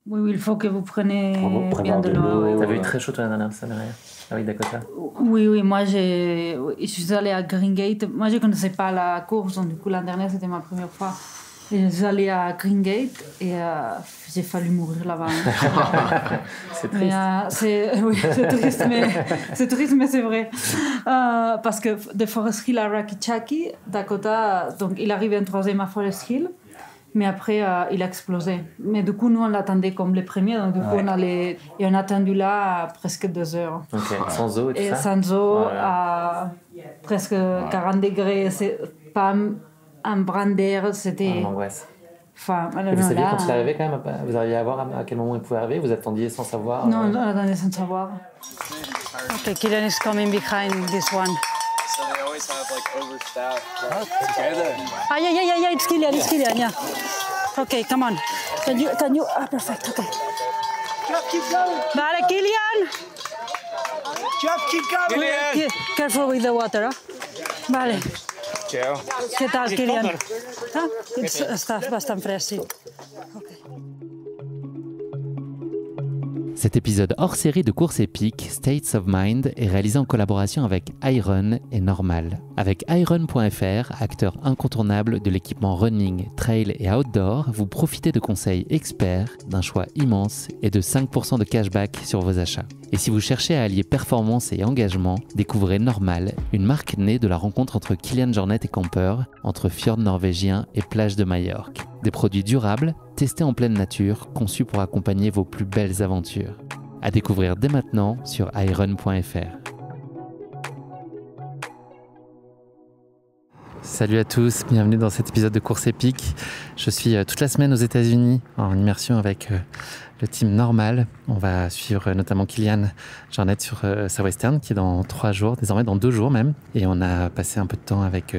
Oui, oui, il faut que vous preniez Pour bien de l'eau. T'avais eu très chaud toi la dernière semaine avec Dakota? Oui, oui, moi je suis allée à Green Gate. Moi je ne connaissais pas la course, donc du coup l'an dernier c'était ma première fois. Et je suis allée à Green Gate et j'ai failli mourir là-bas. C'est triste. Oui, c'est triste, mais c'est vrai. Parce que de Forest Hill à Rakichaki, Dakota, donc il arrive en troisième à Forest Hill. Mais après, il a explosé. Mais du coup, nous, on l'attendait comme les premiers. Donc, du coup, on a attendu là presque 2 heures. Ok, sans eau et tout ça? Sans eau, à presque 40 degrés. C'est pas un brin d'air, c'était... L'angoisse. Enfin, et vous saviez quand il arrivait quand même? Vous arriviez à voir à quel moment il pouvait arriver? Vous attendiez sans savoir? Non, on attendait sans savoir. Okay, Kylian is coming behind this one. So they always have like overstaffed. Together. Yeah, it's Kylian, yeah. Okay, come on. Can you? Perfect, okay. Jeff, keep going. Vale, Kylian! Jeff, keep going. Careful with the water, huh? Vale. Ciao. ¿Qué tal, Kylian? Està bastant fresc, sí. Okay. Cet épisode hors série de course épique, States of Mind, est réalisé en collaboration avec Iron et Normal. Avec Iron.fr, acteur incontournable de l'équipement running, trail et outdoor, vous profitez de conseils experts, d'un choix immense et de 5% de cashback sur vos achats. Et si vous cherchez à allier performance et engagement, découvrez Normal, une marque née de la rencontre entre Kilian Jornet et Camper, entre fjords norvégiens et plages de Majorque. Des produits durables, testés en pleine nature, conçus pour accompagner vos plus belles aventures. À découvrir dès maintenant sur iron.fr. Salut à tous, bienvenue dans cet épisode de Course épique. Je suis toute la semaine aux États-Unis en immersion avec le team Normal. On va suivre notamment Kilian Jornet sur sa Western qui est dans 3 jours, désormais dans 2 jours même. Et on a passé un peu de temps avec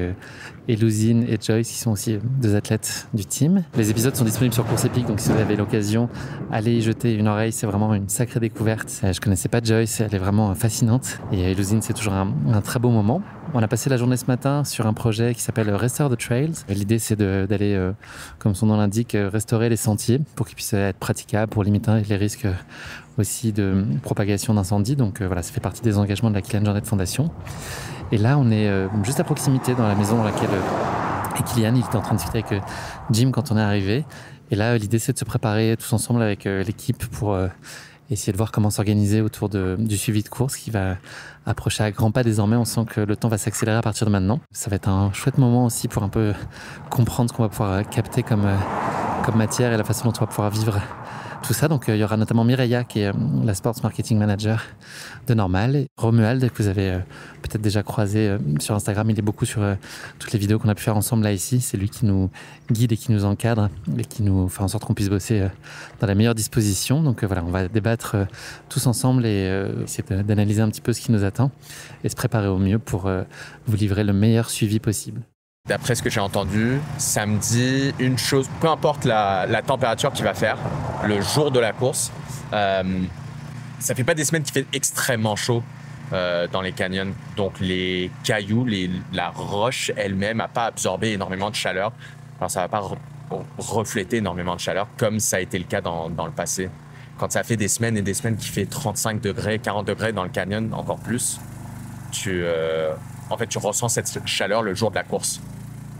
Elusine et Joyce qui sont aussi 2 athlètes du team. Les épisodes sont disponibles sur Course épique, donc si vous avez l'occasion, allez y jeter une oreille, c'est vraiment une sacrée découverte. Je connaissais pas Joyce, elle est vraiment fascinante. Et Elusine, c'est toujours un très beau moment. On a passé la journée ce matin sur un projet qui s'appelle Restore the Trails. L'idée, c'est d'aller, comme son nom l'indique, restaurer les sentiers pour qu'ils puissent être praticables, pour limiter les risques aussi de propagation d'incendie. Donc voilà, ça fait partie des engagements de la Kilian Jornet Foundation. Et là, on est juste à proximité dans la maison dans laquelle Kilian il était en train de discuter avec Jim quand on est arrivé. Et là, l'idée, c'est de se préparer tous ensemble avec l'équipe pour essayer de voir comment s'organiser autour du suivi de course qui va approcher à grands pas désormais. On sent que le temps va s'accélérer à partir de maintenant. Ça va être un chouette moment aussi pour un peu comprendre ce qu'on va pouvoir capter comme matière et la façon dont on va pouvoir vivre tout ça. Donc il y aura notamment Mireia qui est la Sports Marketing Manager de Normal. Et Romuald que vous avez peut-être déjà croisé sur Instagram. Il est beaucoup sur toutes les vidéos qu'on a pu faire ensemble là ici. C'est lui qui nous guide et qui nous encadre et qui nous fait en sorte qu'on puisse bosser dans la meilleure disposition. Donc voilà, on va débattre tous ensemble et essayer d'analyser un petit peu ce qui nous attend et se préparer au mieux pour vous livrer le meilleur suivi possible. D'après ce que j'ai entendu, samedi, une chose, peu importe la température qu'il va faire, le jour de la course, ça fait pas des semaines qu'il fait extrêmement chaud dans les canyons. Donc les cailloux, la roche elle-même n'a pas absorbé énormément de chaleur. Alors ça va pas refléter énormément de chaleur comme ça a été le cas dans le passé. Quand ça fait des semaines et des semaines qu'il fait 35 degrés, 40 degrés dans le canyon, encore plus, tu ressens cette chaleur le jour de la course.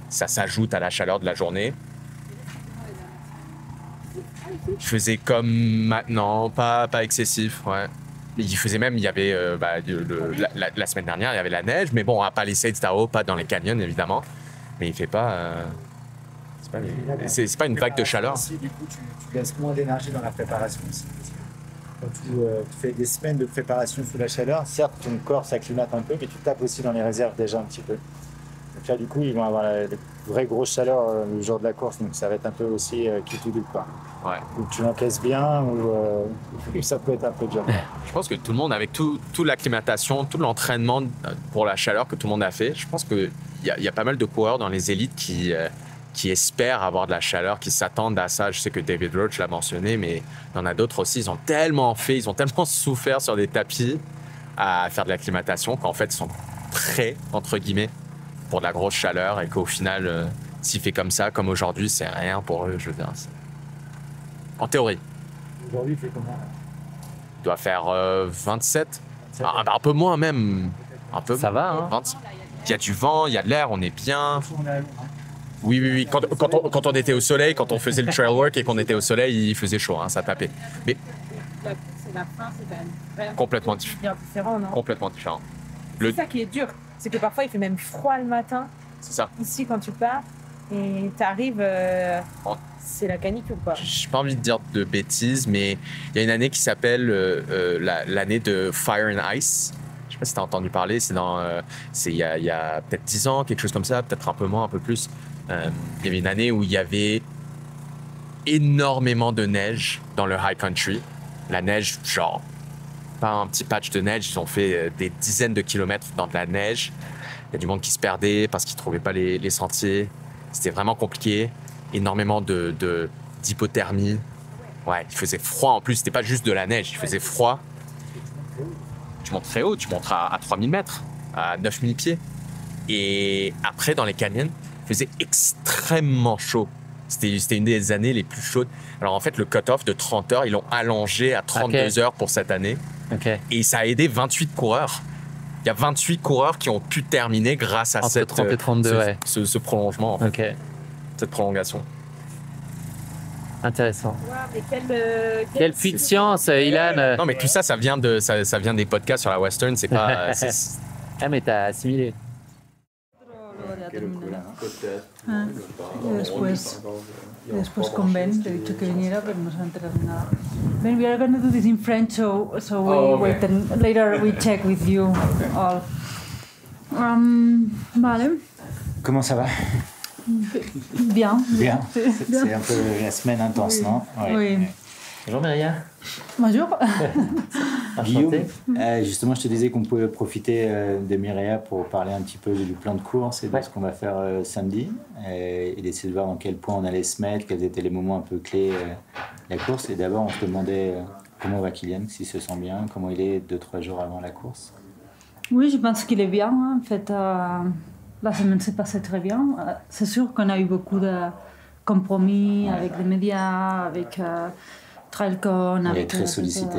Ça s'ajoute à la chaleur de la journée. Il faisait comme maintenant, pas excessif, ouais. Il faisait même, il y avait la semaine dernière, il y avait la neige, mais bon, à Palisades, Tahoe, pas dans les canyons évidemment, mais il fait pas. C'est pas une vague de chaleur. Aussi, du coup, tu laisses moins d'énergie dans la préparation aussi. Quand tu fais des semaines de préparation sous la chaleur, certes, ton corps s'acclimate un peu, mais tu tapes aussi dans les réserves déjà un petit peu. Donc là, du coup, ils vont avoir la vraie grosse chaleur le jour de la course, donc ça va être un peu aussi qui tout double, quoi. Ouais. Donc tu l'encaisses bien ou ça peut être un peu dur. Je pense que tout le monde, avec toute l'acclimatation, tout l'entraînement pour la chaleur que tout le monde a fait, je pense qu'il y a pas mal de coureurs dans les élites qui espèrent avoir de la chaleur, qui s'attendent à ça. Je sais que David Roach l'a mentionné, mais il y en a d'autres aussi. Ils ont tellement souffert sur des tapis à faire de l'acclimatation qu'en fait, ils sont prêts, entre guillemets, pour de la grosse chaleur et qu'au final, s'il fait comme ça, comme aujourd'hui, c'est rien pour eux, je veux dire. En théorie. Aujourd'hui, il fait combien? Il doit faire 27. Un peu moins même. Un peu. Ça va, hein? 20. Il y a du vent, il y a de l'air, on est bien. On est à Londres, hein. Oui. Quand on était au soleil, quand on faisait le trail work et qu'on était au soleil, il faisait chaud, hein, ça tapait. Mais La course et la fin, c'est quand même complètement bien différent, non? complètement différent. C'est ça qui est dur. C'est que parfois, il fait même froid le matin, C'est ça. ici, quand tu pars. Et t'arrives, c'est la canicule, quoi. J'ai pas envie de dire de bêtises, mais il y a une année qui s'appelle l'année de Fire and Ice. Je sais pas si t'as entendu parler, il y a peut-être 10 ans, quelque chose comme ça, peut-être un peu moins, un peu plus. Il y avait une année où il y avait énormément de neige dans le high country. La neige, genre, pas un petit patch de neige, ils ont fait des dizaines de kilomètres dans de la neige. Il y a du monde qui se perdait parce qu'ils trouvaient pas les sentiers. C'était vraiment compliqué. Énormément d'hypothermie. Ouais, il faisait froid en plus. C'était pas juste de la neige, il faisait froid. Tu montes très haut, tu montes à 3000 mètres, à 9000 pieds. Et après, dans les canyons, il faisait extrêmement chaud. C'était une des années les plus chaudes. Alors en fait, le cut-off de 30 heures, ils l'ont allongé à 32 heures pour cette année. Ok. Et ça a aidé 28 coureurs. Il y a 28 coureurs qui ont pu terminer grâce à Entre 30 et 32, ouais. ce prolongement, en fait, Ok. cette prolongation. Intéressant. Ouais, mais Quelle puits de science, Ilan. Non, mais tout ça, ça vient des podcasts sur la Western. C'est pas. Ah, mais t'as assimilé. Y después con Ben, le he dicho que viniera, pero no se ha enterado de nada. Ben, we are going to do this in French, so we wait and later we check with you all. Vale. Comment ça va? Bien. Bien. C'est un peu la semaine intense, non? Ouais. Oui. Bonjour Myria. Bonjour. Guillaume, Enchanté. justement, je te disais qu'on pouvait profiter de Myria pour parler un petit peu du plan de course et de ce qu'on va faire samedi et d'essayer de voir dans quel point on allait se mettre, quels étaient les moments un peu clés de la course. Et d'abord, on se demandait comment va Kylian, s'il se sent bien, comment il est 2-3 jours avant la course. Oui, je pense qu'il est bien. Hein. En fait, la semaine s'est passée très bien. C'est sûr qu'on a eu beaucoup de compromis avec les médias, avec Trailcon. Il est très sollicité.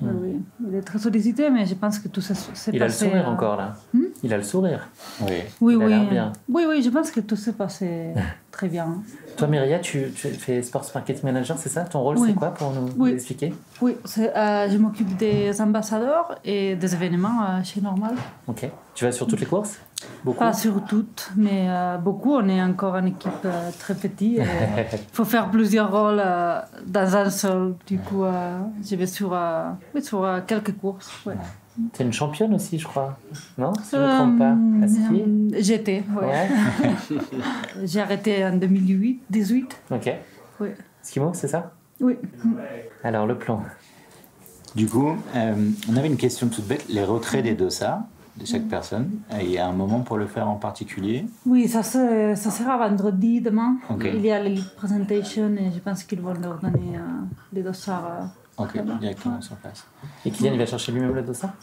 Oui. Il est très sollicité, mais je pense que tout ça s'est passé. Il a le sourire encore là. Il a le sourire. Oui. Il a l'air bien. Oui, je pense que tout s'est passé très bien. Toi, Myria, tu fais Sports Marketing Manager, c'est ça? Ton rôle, c'est quoi pour nous expliquer? Oui, je m'occupe des ambassadeurs et des événements chez Normal. Ok. Tu vas sur toutes les courses? Beaucoup? Pas sur toutes, mais beaucoup. On est encore une équipe très petite. Il faut faire plusieurs rôles dans un seul. Du coup, je vais sur quelques courses. Ouais. T'es une championne aussi, je crois. Non? Si je ne me trompe pas. À ski? J'étais, ouais. J'ai arrêté en 2018. Ok. Oui. Skimo, c'est ça? Oui. Alors, le plan. Du coup, on avait une question toute bête, les retraits des dossards de chaque personne. Il y a un moment pour le faire en particulier? Oui, ça sera vendredi, demain. Okay. Il y a les presentations et je pense qu'ils vont leur donner les dossards. Ok, directement sur place. Et Kylian, il va chercher lui-même le dossard?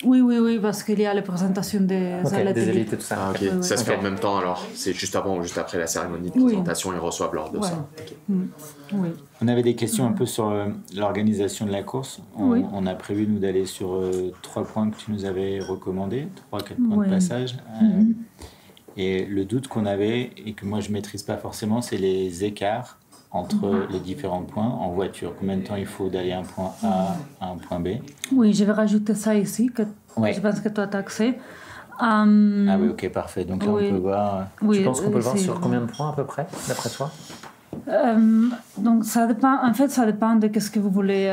Oui, parce qu'il y a les présentations des élites et tout ça. Ah, ok. Oui. Ça se fait en même temps alors? C'est juste avant ou juste après la cérémonie de présentation, ils reçoivent leur dossard. Ouais. Oui. On avait des questions un peu sur l'organisation de la course. On a prévu, nous, d'aller sur 3 points que tu nous avais recommandés, 3-4 points de passage. Et le doute qu'on avait, et que moi je ne maîtrise pas forcément, c'est les écarts entre les différents points en voiture. Combien de temps il faut d'aller d'un point A à un point B? Oui, je vais rajouter ça ici, que je pense que toi tu as accès. Ah oui, ok, parfait. Donc là, on peut voir... Tu penses qu'on peut le voir sur combien de points à peu près, d'après toi? Donc ça dépend, en fait, ça dépend de ce que vous voulez.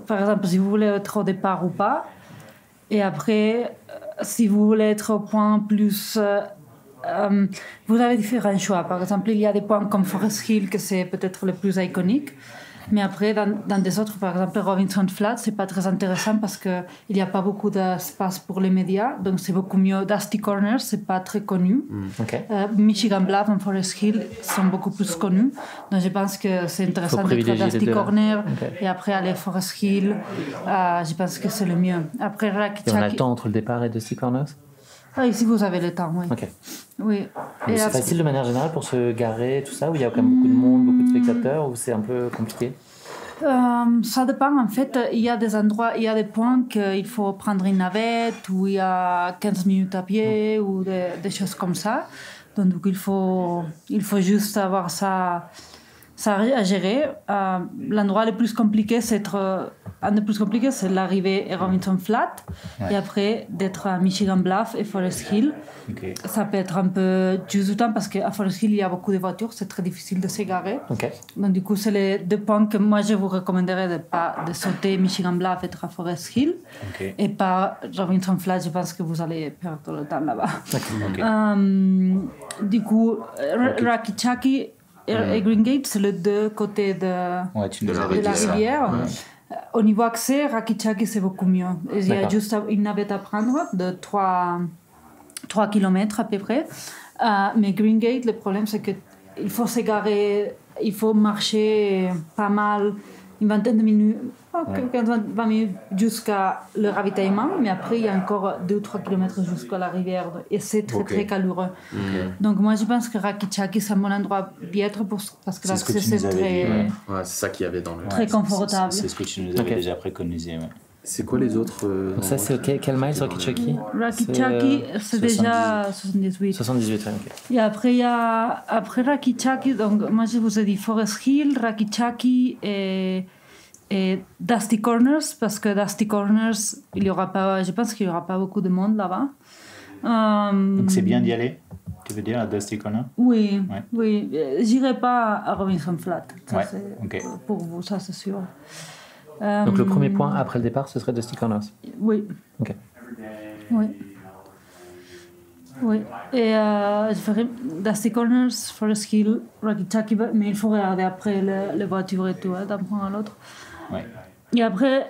Par exemple, si vous voulez être au départ ou pas. Et après, si vous voulez être au point plus... vous avez différents choix. Par exemple, il y a des points comme Forest Hill, que c'est peut-être le plus iconique. Mais après, dans des autres, par exemple, Robinson Flat, c'est pas très intéressant parce qu'il n'y a pas beaucoup d'espace pour les médias. Donc, c'est beaucoup mieux. Dusty Corners, c'est pas très connu. Michigan Bluff et Forest Hill sont beaucoup plus connus. Donc, je pense que c'est intéressant d'être à Dusty Corner et après aller à Forest Hill. Je pense que c'est le mieux. Après, Et on a le temps entre le départ et Dusty Corners? Ici, vous avez le temps, oui. Ok. Oui. C'est facile de manière générale pour se garer, tout ça, où il y a quand même beaucoup de monde, beaucoup de spectateurs ou c'est un peu compliqué? Ça dépend. En fait, il y a des endroits, il y a des points qu'il faut prendre une navette où il y a 15 minutes à pied ou des choses comme ça. Donc, il faut juste avoir ça à gérer. L'endroit le plus compliqué, c'est l'arrivée à Robinson Flat et après d'être à Michigan Bluff et Forest Hill. Ok. Ça peut être un peu juste du temps parce qu'à Forest Hill, il y a beaucoup de voitures, c'est très difficile de s'égarer. Ok. Donc, du coup, c'est les deux points que moi, je vous recommanderais de sauter Michigan Bluff et être à Forest Hill. Ok. Et pas Robinson Flat, je pense que vous allez perdre le temps là-bas. Ok. Du coup, Rakicaki et Green Gate, c'est les deux côtés de Ouais, tu nous De la avais de la dit ça. rivière. Au niveau accès, Rakicaki, c'est beaucoup mieux. Il y a D'accord. juste une navette à prendre de 3 km à peu près. Mais Green Gate, le problème, c'est qu'il faut s'égarer, il faut marcher pas mal, une vingtaine de minutes, 15-20 minutes jusqu'à le ravitaillement. Mais après, il y a encore 2-3 km jusqu'à la rivière. Et c'est très, très caloureux. Donc, moi, je pense que Rakicaki, c'est un bon endroit d'y être parce que C'est ce que l'accès, tu nous c'est avais très, dit, Ouais, c'est ça qu'il y avait dans le. très confortable. C'est ce que tu nous avais Ok. déjà préconisé. Ouais. C'est quoi les autres Donc ça, c'est quel mile sur Rakicaki? Rakicaki, c'est déjà 78. 78, ouais, ok. Et après, il y a Rakicaki, donc moi je vous ai dit Forest Hill, Rakicaki et Dusty Corners, parce que Dusty Corners, je pense qu'il n'y aura pas beaucoup de monde là-bas. Donc c'est bien d'y aller, tu veux dire, à Dusty Corner? Oui, Ouais. oui. J'irai pas à Robinson Flat, ça, Ouais, c'est ok. pour vous, ça c'est sûr. Donc le premier point après le départ, ce serait Dusty Corners. Oui. Ok. Oui. Oui. Et je ferai Dusty Corners, Forest Hill, Rakicaki, mais il faut regarder après les voitures et tout, d'un point à l'autre. Ouais. Et après,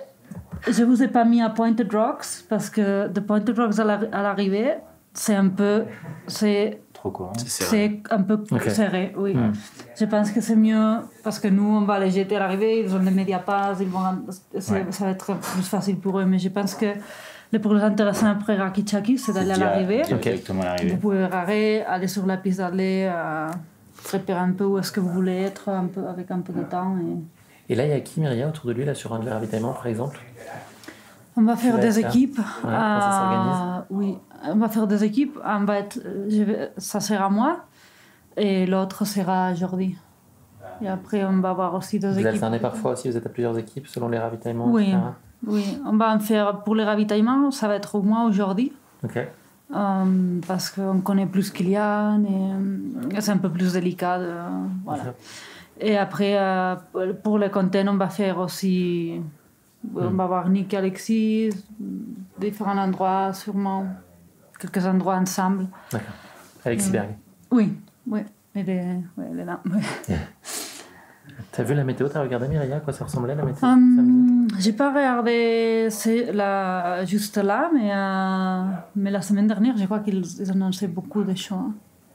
je vous ai pas mis à Pointed Rocks parce que de Pointed Rocks à l'arrivée, c'est un peu, Trop court. Hein. c'est un peu Ok. serré, oui. Je pense que c'est mieux parce que nous, on va les jeter à l'arrivée, ils ont des médiapas, ça va être plus facile pour eux. Mais je pense que le plus intéressant après Rakicaki, c'est d'aller à l'arrivée. Directement à l'arrivée. Vous pouvez arrêter, aller sur la piste d'aller, préparer un peu où est-ce que vous voulez être, un peu, avec un peu de temps. Et là, il y a qui, Myria, autour de lui, là, sur un de ravitaillement, par exemple? On va faire va des être là. équipes. Comment ça s'organise? Oui, on va faire des équipes. Ça sera moi et l'autre sera Jordi. Et après, on va avoir aussi deux Vous équipes. alternez parfois aussi, vous êtes à plusieurs équipes selon les ravitaillements, Oui, etc. oui, on va en faire pour les ravitaillements, ça va être moi ou Jordi. Ok. Parce qu'on connaît plus Kylian et c'est un peu plus délicat. Voilà. Et après, pour le content, on va faire aussi. On va voir Nick et Alexis, différents endroits, sûrement. Quelques endroits ensemble. D'accord. Alexis Berg. Oui, oui. Elle est là. Oui. T'as vu la météo? T'as regardé, Myria, à quoi ça ressemblait la météo samedi? J'ai pas regardé juste là, mais la semaine dernière, je crois qu'ils annonçaient beaucoup de choses.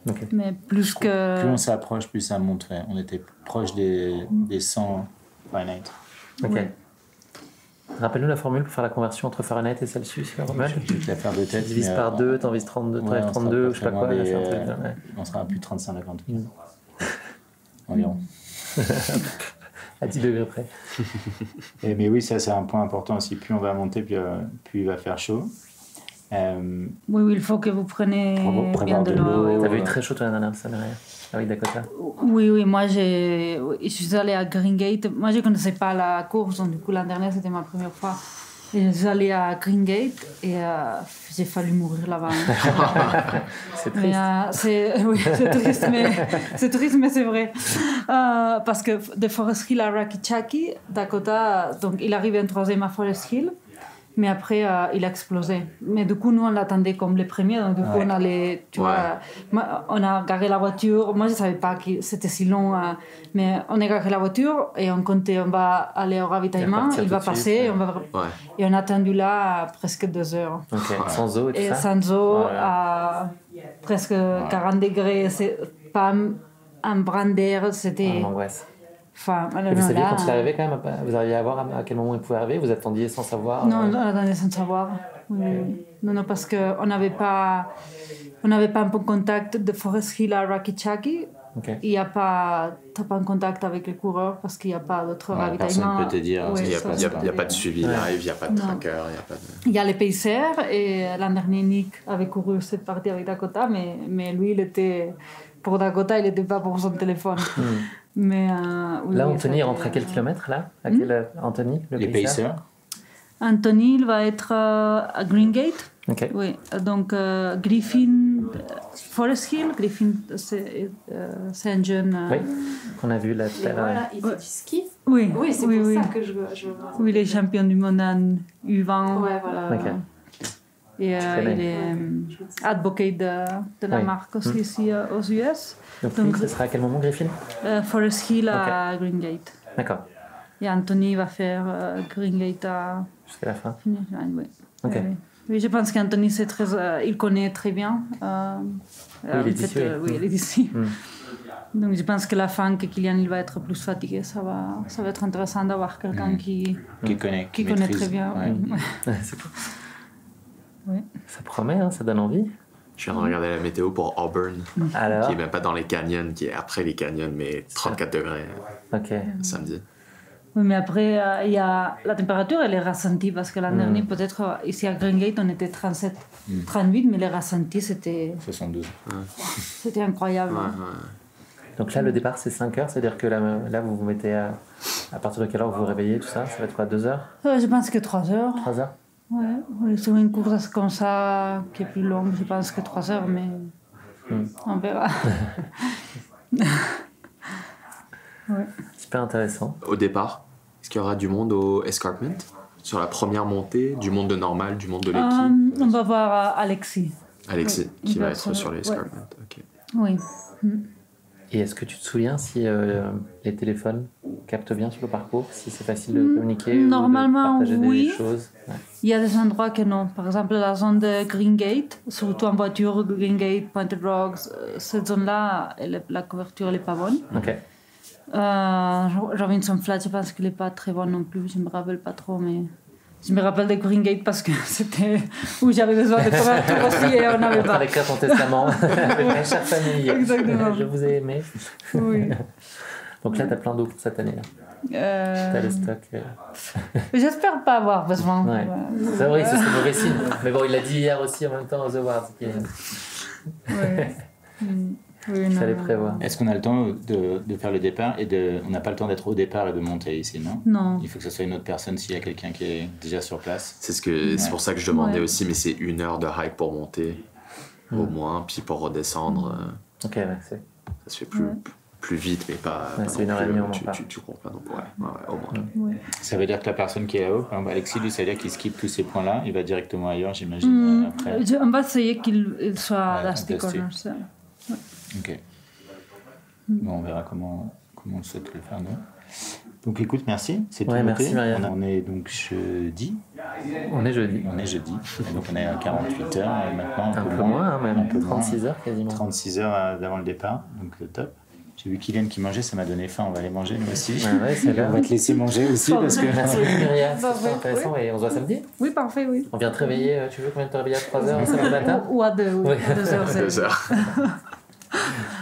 Ok. Mais plus que. Plus on s'approche, plus ça monte. Ouais. On était proche des 100 Fahrenheit. Ok. Oui. Rappelle-nous la formule pour faire la conversion entre Fahrenheit et Celsius, Romain. Je vais la faire de tête. Tu divises mais, par 2, t'en vises 32, ouais, on 32 sera ou je sais pas pas quoi. très il a fait un loin truc, ouais. on sera à plus de 35 degrés. Environ. À 10 degrés près. Mais oui, ça c'est un point important aussi. Plus on va monter, plus il va faire chaud. Oui, il faut que vous preniez bien de l'eau. T'avais eu très chaud toi la dernière fois, Myria? Ah oui, Dakota. Oui, moi je suis allée à Green Gate. Moi je ne connaissais pas la course, donc du coup l'année dernière c'était ma première fois. Et je suis allée à Green Gate et j'ai fallu mourir là-bas. C'est triste. Oui, c'est triste, mais c'est vrai. Parce que de Forest Hill à Rakicaki, Dakota, donc il arrive en troisième à Forest Hill. Mais après, il a explosé. Mais du coup, nous, on l'attendait comme les premiers. Donc, du coup, on allait, on a garé la voiture. Moi, je ne savais pas que c'était si long. Mais on a garé la voiture et on comptait, on va aller au ravitaillement. Il va passer. Et on a attendu là presque 2 heures. Ok, sans eau et tout Et ça? sans eau, à presque 40 degrés. C'est pas un brin d'air. C'était... L'angoisse. Enfin, Et vous saviez quand il arrivait quand même, vous arriviez à voir à quel moment il pouvait arriver? Vous attendiez sans savoir? Non, on attendait sans savoir. Oui. Non, parce qu'on n'avait pas un bon contact de Forest Hill à Rakicaki. Ok. il y a pas, t'as pas un contact avec les coureurs parce qu'il n'y a pas d'autre ravitaillement. Personne ne peut te dire. Ouais, Il n'y a, ça, il y a- ça, il y a pas de suivi live, il n'y a pas de Non. tracker, il n'y a pas de... Il y a les pacers et l'an dernier Nick avait couru cette partie avec Dakota, mais lui il était pour Dakota, il n'était pas pour son téléphone. Mais oui, Là, oui, Anthony ça a rentre à été, quel kilomètre là à quel, Anthony, le Les pacers. Anthony, il va être à Green Gate. Ok. Oui, donc Griffin, Forest Hill. Griffin, c'est un jeune. Oui, qu'on a vu là tout à l'heure. Voilà, il fait du ski. Oui, Oui, c'est oui, pour oui. ça que je veux voir. Oui, il est champion du monde en U20. Ouais, voilà. Ok. Et connais. il est advocate de la Oui. marque aussi ici aux US. Donc, Donc, lui, ce sera à quel moment, Griffin? Forest Hill à Green Gate. D'accord, Et Anthony va faire Green Gate à jusqu'à la fin. finir. Oui. Ok. Oui. Oui, je pense qu'Anthony, c'est très, il connaît très bien. il est d'ici, oui. Oui, il est d'ici. Mm. Donc, je pense que la fin, que Kylian il va être plus fatigué, ça va être intéressant d'avoir quelqu'un qui Qui connaît maîtrise. très bien. Ouais. Oui. Ouais, c'est cool. Oui. Ça promet, hein, ça donne envie. Je viens de regarder la météo pour Auburn, Alors, qui est même pas dans les canyons, qui est après les canyons, mais 34 degrés ok. samedi. Oui, mais après, il y a, la température, elle est ressentie parce que l'an dernier, peut-être ici à Green Gate, on était 37, 38, mais les ressentis, c'était 72. incroyable. Ouais, hein. ouais. Donc là, le départ, c'est 5 heures, c'est-à-dire que là vous vous mettez à partir de quelle heure vous vous réveillez, tout ça? Ça va être quoi, 2 heures? Je pense que 3 heures. 3 heures? Ouais, oui, sur une course comme ça, qui est plus longue, je pense que 3 heures, mais on verra. Ouais. Super intéressant. Au départ, est-ce qu'il y aura du monde au escarpment? Sur la première montée, du monde de normal, du monde de l'équipe? On va voir Alexis. Alexis, oui, qui va il être sur les ouais. escarpments. Ok. Oui. Et est-ce que tu te souviens si les téléphones captent bien sur le parcours, si c'est facile de communiquer Normalement, ou de partager oui. des choses? Ouais. Il y a des endroits que non. Par exemple, la zone de Green Gate, surtout en voiture, Green Gate, Pointed Rocks, cette zone-là, la couverture n'est pas bonne. Ok. Robinson Flat, je pense qu'elle n'est pas très bonne non plus. Je ne me rappelle pas trop, mais je me rappelle de Green Gate parce que c'était où j'avais besoin de couverture aussi et on n'avait En train pas. d'écrire ton testament avec ma chère famille. Exactement. Je vous ai aimé. Oui. Donc là, tu as plein d'eau pour cette année-là. Tu as le stock. J'espère pas avoir besoin. Ouais. C'est vrai, c'est mauvais signe. Mais bon, il l'a dit hier aussi en même temps aux Awards. Ouais. Oui, Il fallait prévoir. Est-ce qu'on a le temps de faire le départ et on n'a pas le temps d'être au départ et de monter ici, non? Non. Il faut que ce soit une autre personne s'il y a quelqu'un qui est déjà sur place. C'est pour ça que je demandais Ouais. aussi, mais c'est 1 heure de hike pour monter, au moins, puis pour redescendre, Ok, ouais, ça se fait plus vite, mais pas. Ouais, pas c'est non une heure et plus, demie, on en tu, parle. tu cours pas non plus. Ouais, au moins. Ça veut dire que la personne qui est là-haut, par exemple Alexis, lui, ça veut dire qu'il skippe tous ces points-là, il va directement ailleurs, j'imagine, après. On va essayer qu'il soit à Ouais, Dusty Dusty. Corner. Ça. Ok. Bon, on verra comment on souhaite le faire, nous. Donc écoute, merci. C'est Ouais, tout merci, noté. Marianne. On est donc jeudi. On est jeudi. On est jeudi. Et donc on est à 48 heures et maintenant Un peu moins, hein, même. Un peu 36 moins. heures quasiment. 36 heures d'avant le départ, donc top. J'ai vu Kylian qui mangeait, ça m'a donné faim, on va aller manger nous aussi. Ouais, c'est on va te laisser manger aussi parce que... Merci Myriam, Bah, c'est intéressant et on se voit samedi. Oui, parfait, oui. On vient te réveiller, tu veux combien de te réveiller à 3h samedi matin? Ou à 2 Oui. 2 heures. 2 heures.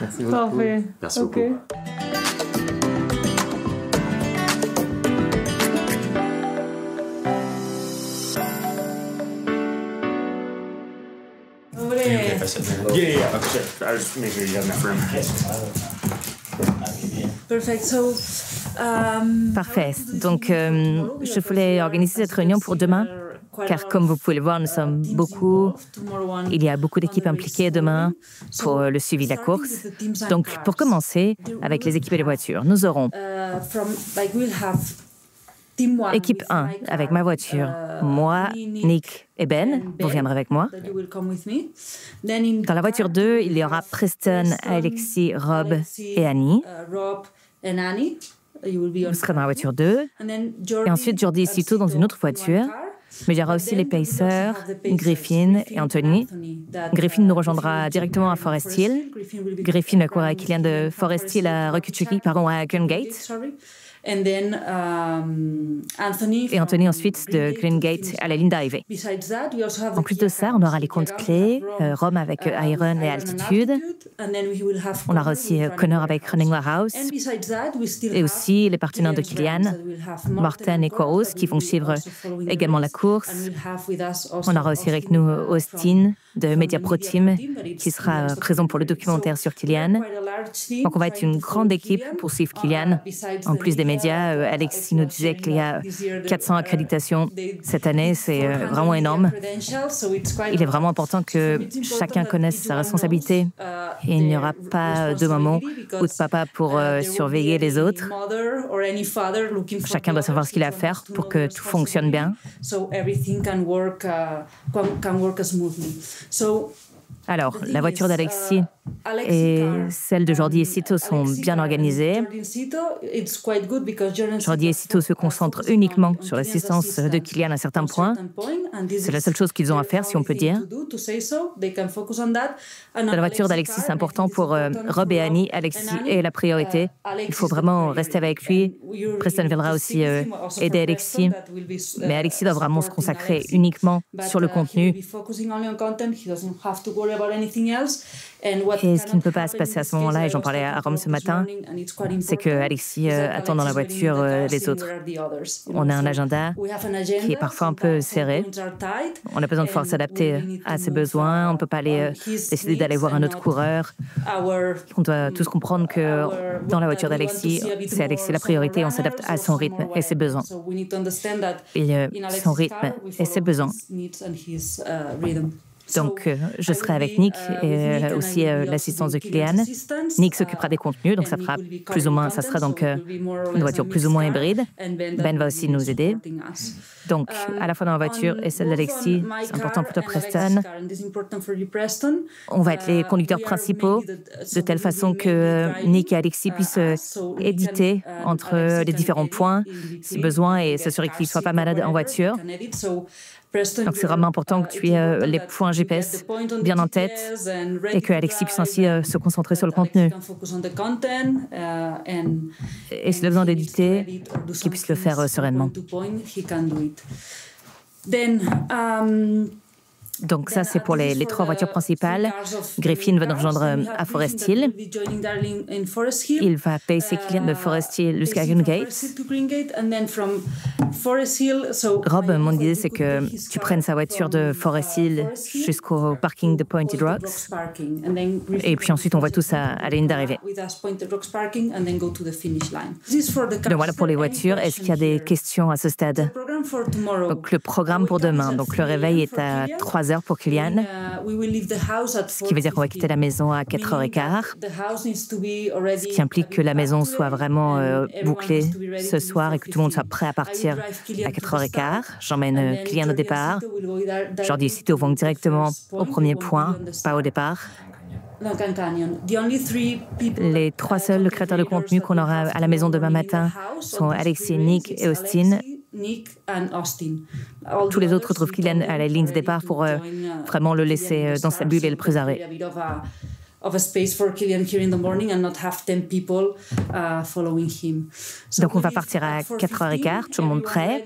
Merci beaucoup. Parfait. Merci Ok. beaucoup. Perfect. So, Parfait. Donc, je voulais organiser cette réunion pour demain, car comme vous pouvez le voir, nous sommes beaucoup. Il y a beaucoup d'équipes impliquées demain pour le suivi de la course. Donc, pour commencer, avec les équipes et les voitures, nous aurons équipe 1 avec ma voiture, moi, Nick et Ben, vous viendrez avec moi. Dans la voiture 2, il y aura Preston, Alexis, Rob et Annie. Vous serez dans la voiture 2. Et ensuite, Jordi et Sito dans une autre voiture. Mais il y aura aussi les Pacers, Griffin et Anthony. Griffin nous rejoindra directement à Forest Hill. Griffin va courir avec Kylian de Forest Hill à Green Gate. Et Anthony ensuite de Green Gate à la ligne d'arrivée. En plus de ça, on aura les comptes clés, Rome avec Iron et Altitude. On aura aussi Connor avec Running Warehouse. Et aussi les partenaires de Kilian, Morten et Koros, qui vont suivre également la course. On aura aussi avec nous Austin de Media Pro Team, qui sera présent pour le documentaire sur Kilian. Donc on va être une grande équipe pour suivre Kilian. En plus des médias, Alexis nous disait qu'il y a 400 accréditations cette année, c'est vraiment énorme. Il est vraiment important que chacun connaisse sa responsabilité et il n'y aura pas de maman ou de papa pour surveiller les autres. Chacun doit savoir ce qu'il a à faire pour que tout fonctionne bien. Alors, la voiture d'Alexis et celle de Jordi et Cito sont bien organisées. Jordi et Cito se concentrent uniquement sur l'assistance de Kilian à certains points. C'est la seule chose qu'ils ont à faire, si on peut dire. Dans la voiture d'Alexis, c'est important pour Rob et Annie. Alexis est la priorité. Il faut vraiment rester avec lui. Preston viendra aussi aider Alexis. Mais Alexis doit vraiment se consacrer uniquement sur le contenu. Et ce qui ne peut pas se passer à ce moment-là, et j'en parlais à Rome ce matin, c'est que Alexis attend dans la voiture les autres. On a un agenda qui est parfois un peu serré. On a besoin de pouvoir s'adapter à ses besoins. On ne peut pas décider d'aller voir un autre coureur. On doit tous comprendre que dans la voiture d'Alexis, c'est Alexis la priorité. On s'adapte à son rythme et ses besoins. Et son rythme et ses besoins. Donc, je serai avec Nick et aussi l'assistance de Kilian. Nick s'occupera des contenus, donc ça sera donc une voiture plus ou moins hybride. Ben va aussi nous aider. Donc, à la fois dans la voiture et celle d'Alexis, c'est important pour toi, Preston. On va être les conducteurs principaux, de telle façon que Nick et Alexis puissent éditer entre les différents points, si besoin, et s'assurer qu'ils ne soient pas malades en voiture. Donc c'est vraiment important que tu aies les points GPS bien en tête et que Alexis puisse ainsi se concentrer sur le contenu. Et s'il a besoin d'éditer, qu'il puisse le faire sereinement. Donc ça, c'est pour les trois voitures principales. Griffin va nous rejoindre à Forest Hill. Il va pacer Kilian de Forest Hill jusqu'à Green Gate. Rob, mon idée, c'est que tu prennes sa voiture de Forest Hill jusqu'au parking de Pointed Rocks. Et puis ensuite, on va tous à la ligne d'arrivée. Donc voilà pour les voitures. Est-ce qu'il y a des questions à ce stade? Donc le programme pour demain. Donc le réveil est à 3h pour Kilian, ce qui veut dire qu'on va quitter la maison à 4h15, ce qui implique que la maison soit vraiment bouclée ce soir et que tout le monde soit prêt à partir à 4h15. J'emmène Kilian au départ. Jordi et Cito vont directement au premier point, pas au départ. Les trois seuls créateurs de contenu qu'on aura à la maison demain matin sont Alexis, Nick et Austin. Tous les autres trouvent Kilian à la ligne de départ pour vraiment le laisser dans sa bulle et le préserver. Donc on va partir à 4h15, tout le monde prêt.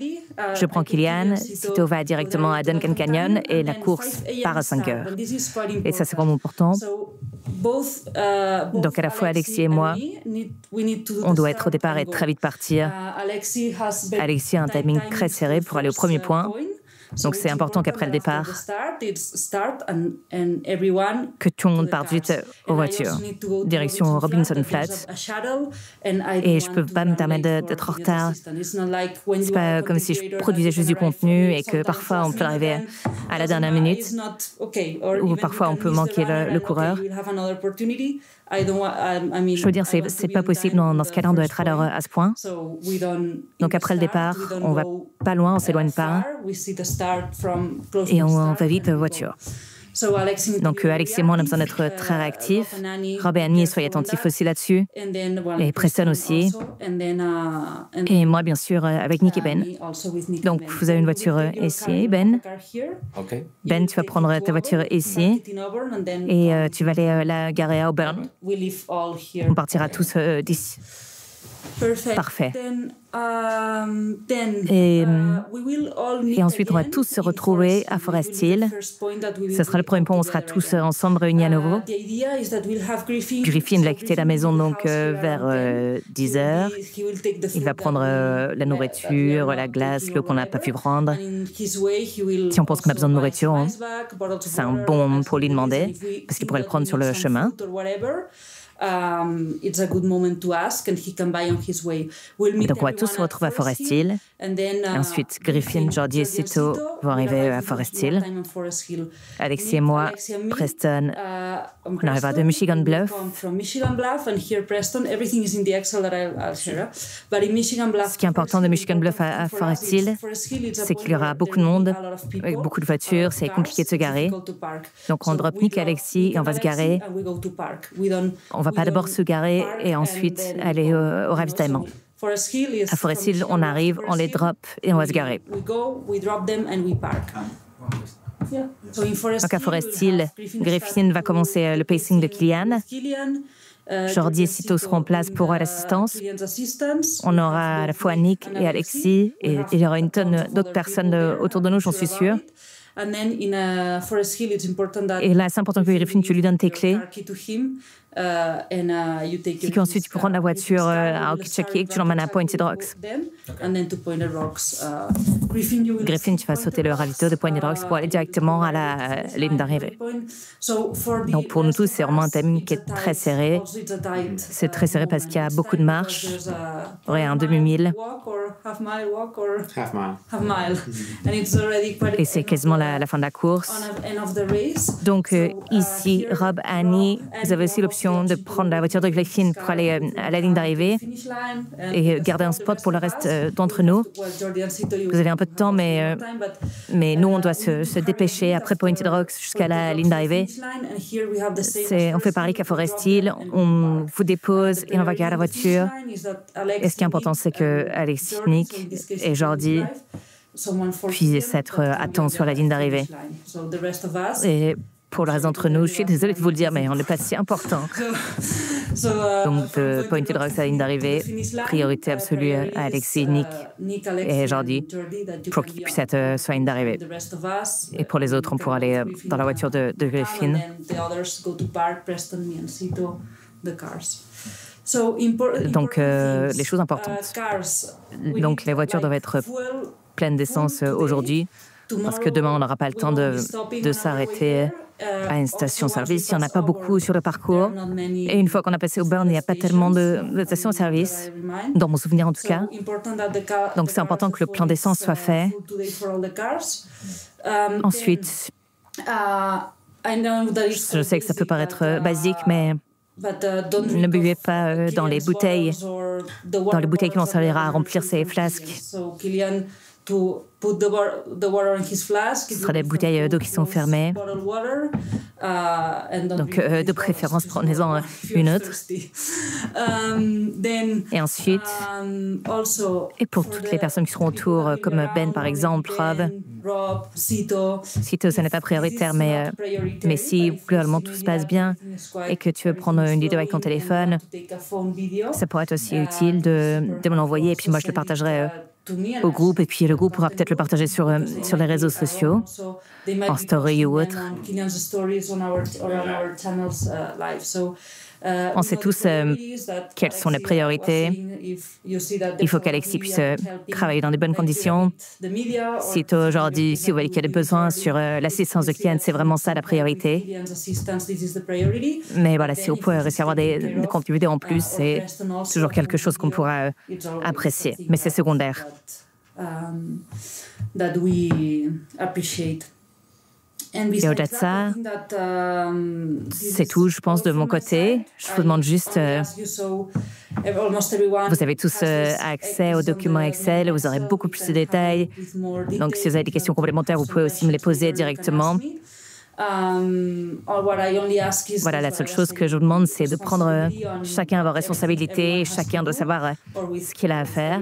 Je prends Kilian, Cito va directement à Duncan Canyon et la course part à 5h. Et ça, c'est vraiment important. Donc à la fois Alexis et moi, on doit être au départ et très vite partir. Alexis a un timing très serré pour aller au premier point. Donc c'est important qu'après le départ, que tout le monde parte vite aux voitures, direction Robinson Flats. Et je ne peux pas me permettre d'être en retard. C'est pas comme si je produisais juste du contenu et que parfois on peut arriver à la dernière minute ou parfois on peut manquer le coureur. Je veux dire, c'est pas possible dans ce cas-là, on doit être à l'heure à ce point. Donc après le départ, on va pas loin, on s'éloigne pas et on va vite voiture. Donc Alexis et moi, on a besoin d'être très réactifs. Rob et Annie, soyez attentifs aussi là-dessus. Et Preston aussi. Et moi, bien sûr, avec Nick et Ben. Donc vous avez une voiture ici, Ben. Ben, tu vas prendre ta voiture ici. Et tu vas aller la garer à Auburn. On partira tous d'ici. Parfait. Et ensuite, on va tous se retrouver à Forest Hill. Ce sera le premier point où on sera tous ensemble réunis à nouveau. Griffin va quitter la maison donc vers 10h. Il va prendre la nourriture, la glace, l'eau qu'on n'a pas pu prendre. Si on pense qu'on a besoin de nourriture, hein, c'est un bon moment pour lui demander, parce qu'il pourrait le prendre sur le chemin. It's a good moment to ask, and he can buy on his way. Et donc on va tous se retrouver à Forest Hill. Et ensuite, Griffin, Jordi et Cito vont arriver à Forest Hill. Alexis et moi, Preston, on arrivera de Michigan Bluff. Ce qui est important de Michigan Bluff à Forest Hill, c'est qu'il y aura beaucoup de monde, avec beaucoup de voitures, c'est compliqué de se garer. Donc on drop Nick et Alexis et on va se garer. On va pas d'abord se garer et ensuite aller au ravitaillement. À Forest Hill, on arrive, on les drop et on va se garer. Donc à Forest Hill, Griffin va commencer le pacing de Kilian. Jordi et Cito seront en place pour l'assistance. On aura à la fois Nick et Alexis et il y aura une tonne d'autres personnes autour de nous, j'en suis sûre. Et là, c'est important que Griffin, tu lui donnes tes clés. Et qu'ensuite, tu peux prendre la voiture à Okeechobee et que tu l'emmènes à Pointed Rocks. Griffin, tu vas sauter le ravito de Pointed Rocks pour aller directement à la ligne d'arrivée. Donc, pour nous tous, c'est vraiment un timing qui est très serré. C'est très serré parce qu'il y a beaucoup de marches. Il y aurait un demi-mille. Et c'est quasiment la fin de la course. Donc, ici, Rob, Annie, vous avez aussi l'option de prendre la voiture de Griffin pour aller à la ligne d'arrivée et garder un spot pour le reste d'entre nous. Vous avez un peu de temps, mais nous, on doit se dépêcher après Pointed Rocks jusqu'à la ligne d'arrivée. On fait pareil qu'à Forest Hill, on vous dépose et on va garer la voiture. Et ce qui est important, c'est que Alexis, Nick et Jordi puissent être à temps sur la ligne d'arrivée. Et pour le reste d'entre nous, je suis désolée de vous le dire, mais on n'est pas si important. Donc, de Pointed Rocks à la ligne d'arrivée, priorité absolue à Alexis, Nick et Jordi pour qu'ils puissent être sur la ligne d'arrivée. Et pour les autres, on pourra aller dans la voiture de Griffin. Donc, les choses importantes. Donc, les voitures doivent être pleines d'essence aujourd'hui, parce que demain, on n'aura pas le temps de s'arrêter à une station-service. Il n'y en a pas beaucoup sur le parcours. Et une fois qu'on a passé au burn, il n'y a pas tellement de stations-service, dans mon souvenir en tout cas. Donc c'est important que le plein d'essence soit fait. Ensuite, je sais que ça peut paraître basique, mais ne buvez pas dans les bouteilles qui vont servir à remplir ces flasques. Ce sera des bouteilles d'eau qui sont fermées. Donc, de préférence, prenez-en une autre. Et ensuite, et pour toutes les personnes qui seront autour, comme Ben par exemple, Rob, Cito, ça n'est pas prioritaire, mais si globalement tout se passe bien et que tu veux prendre une vidéo avec ton téléphone, ça pourrait être aussi utile de me l'envoyer et puis moi je le partagerai au groupe et puis le groupe pourra peut-être le partager sur les réseaux sociaux, en story ou autre. On sait tous quelles sont les priorités. Il faut qu'Alexis puisse travailler dans de bonnes conditions. Si aujourd'hui, si vous voyez qu'il y a des besoins sur l'assistance de Kylian, c'est vraiment ça la priorité. Mais voilà, si vous pouvez réussir à avoir des contributions en plus, c'est toujours quelque chose qu'on pourra apprécier. Mais c'est secondaire. Et au-delà de ça, c'est tout, je pense, de mon côté. Je vous demande juste, vous avez tous accès aux documents Excel, vous aurez beaucoup plus de détails. Donc, si vous avez des questions complémentaires, vous pouvez aussi me les poser directement. Voilà, la seule chose que je vous demande, c'est de prendre chacun à vos responsabilités, chacun doit savoir ce qu'il a à faire.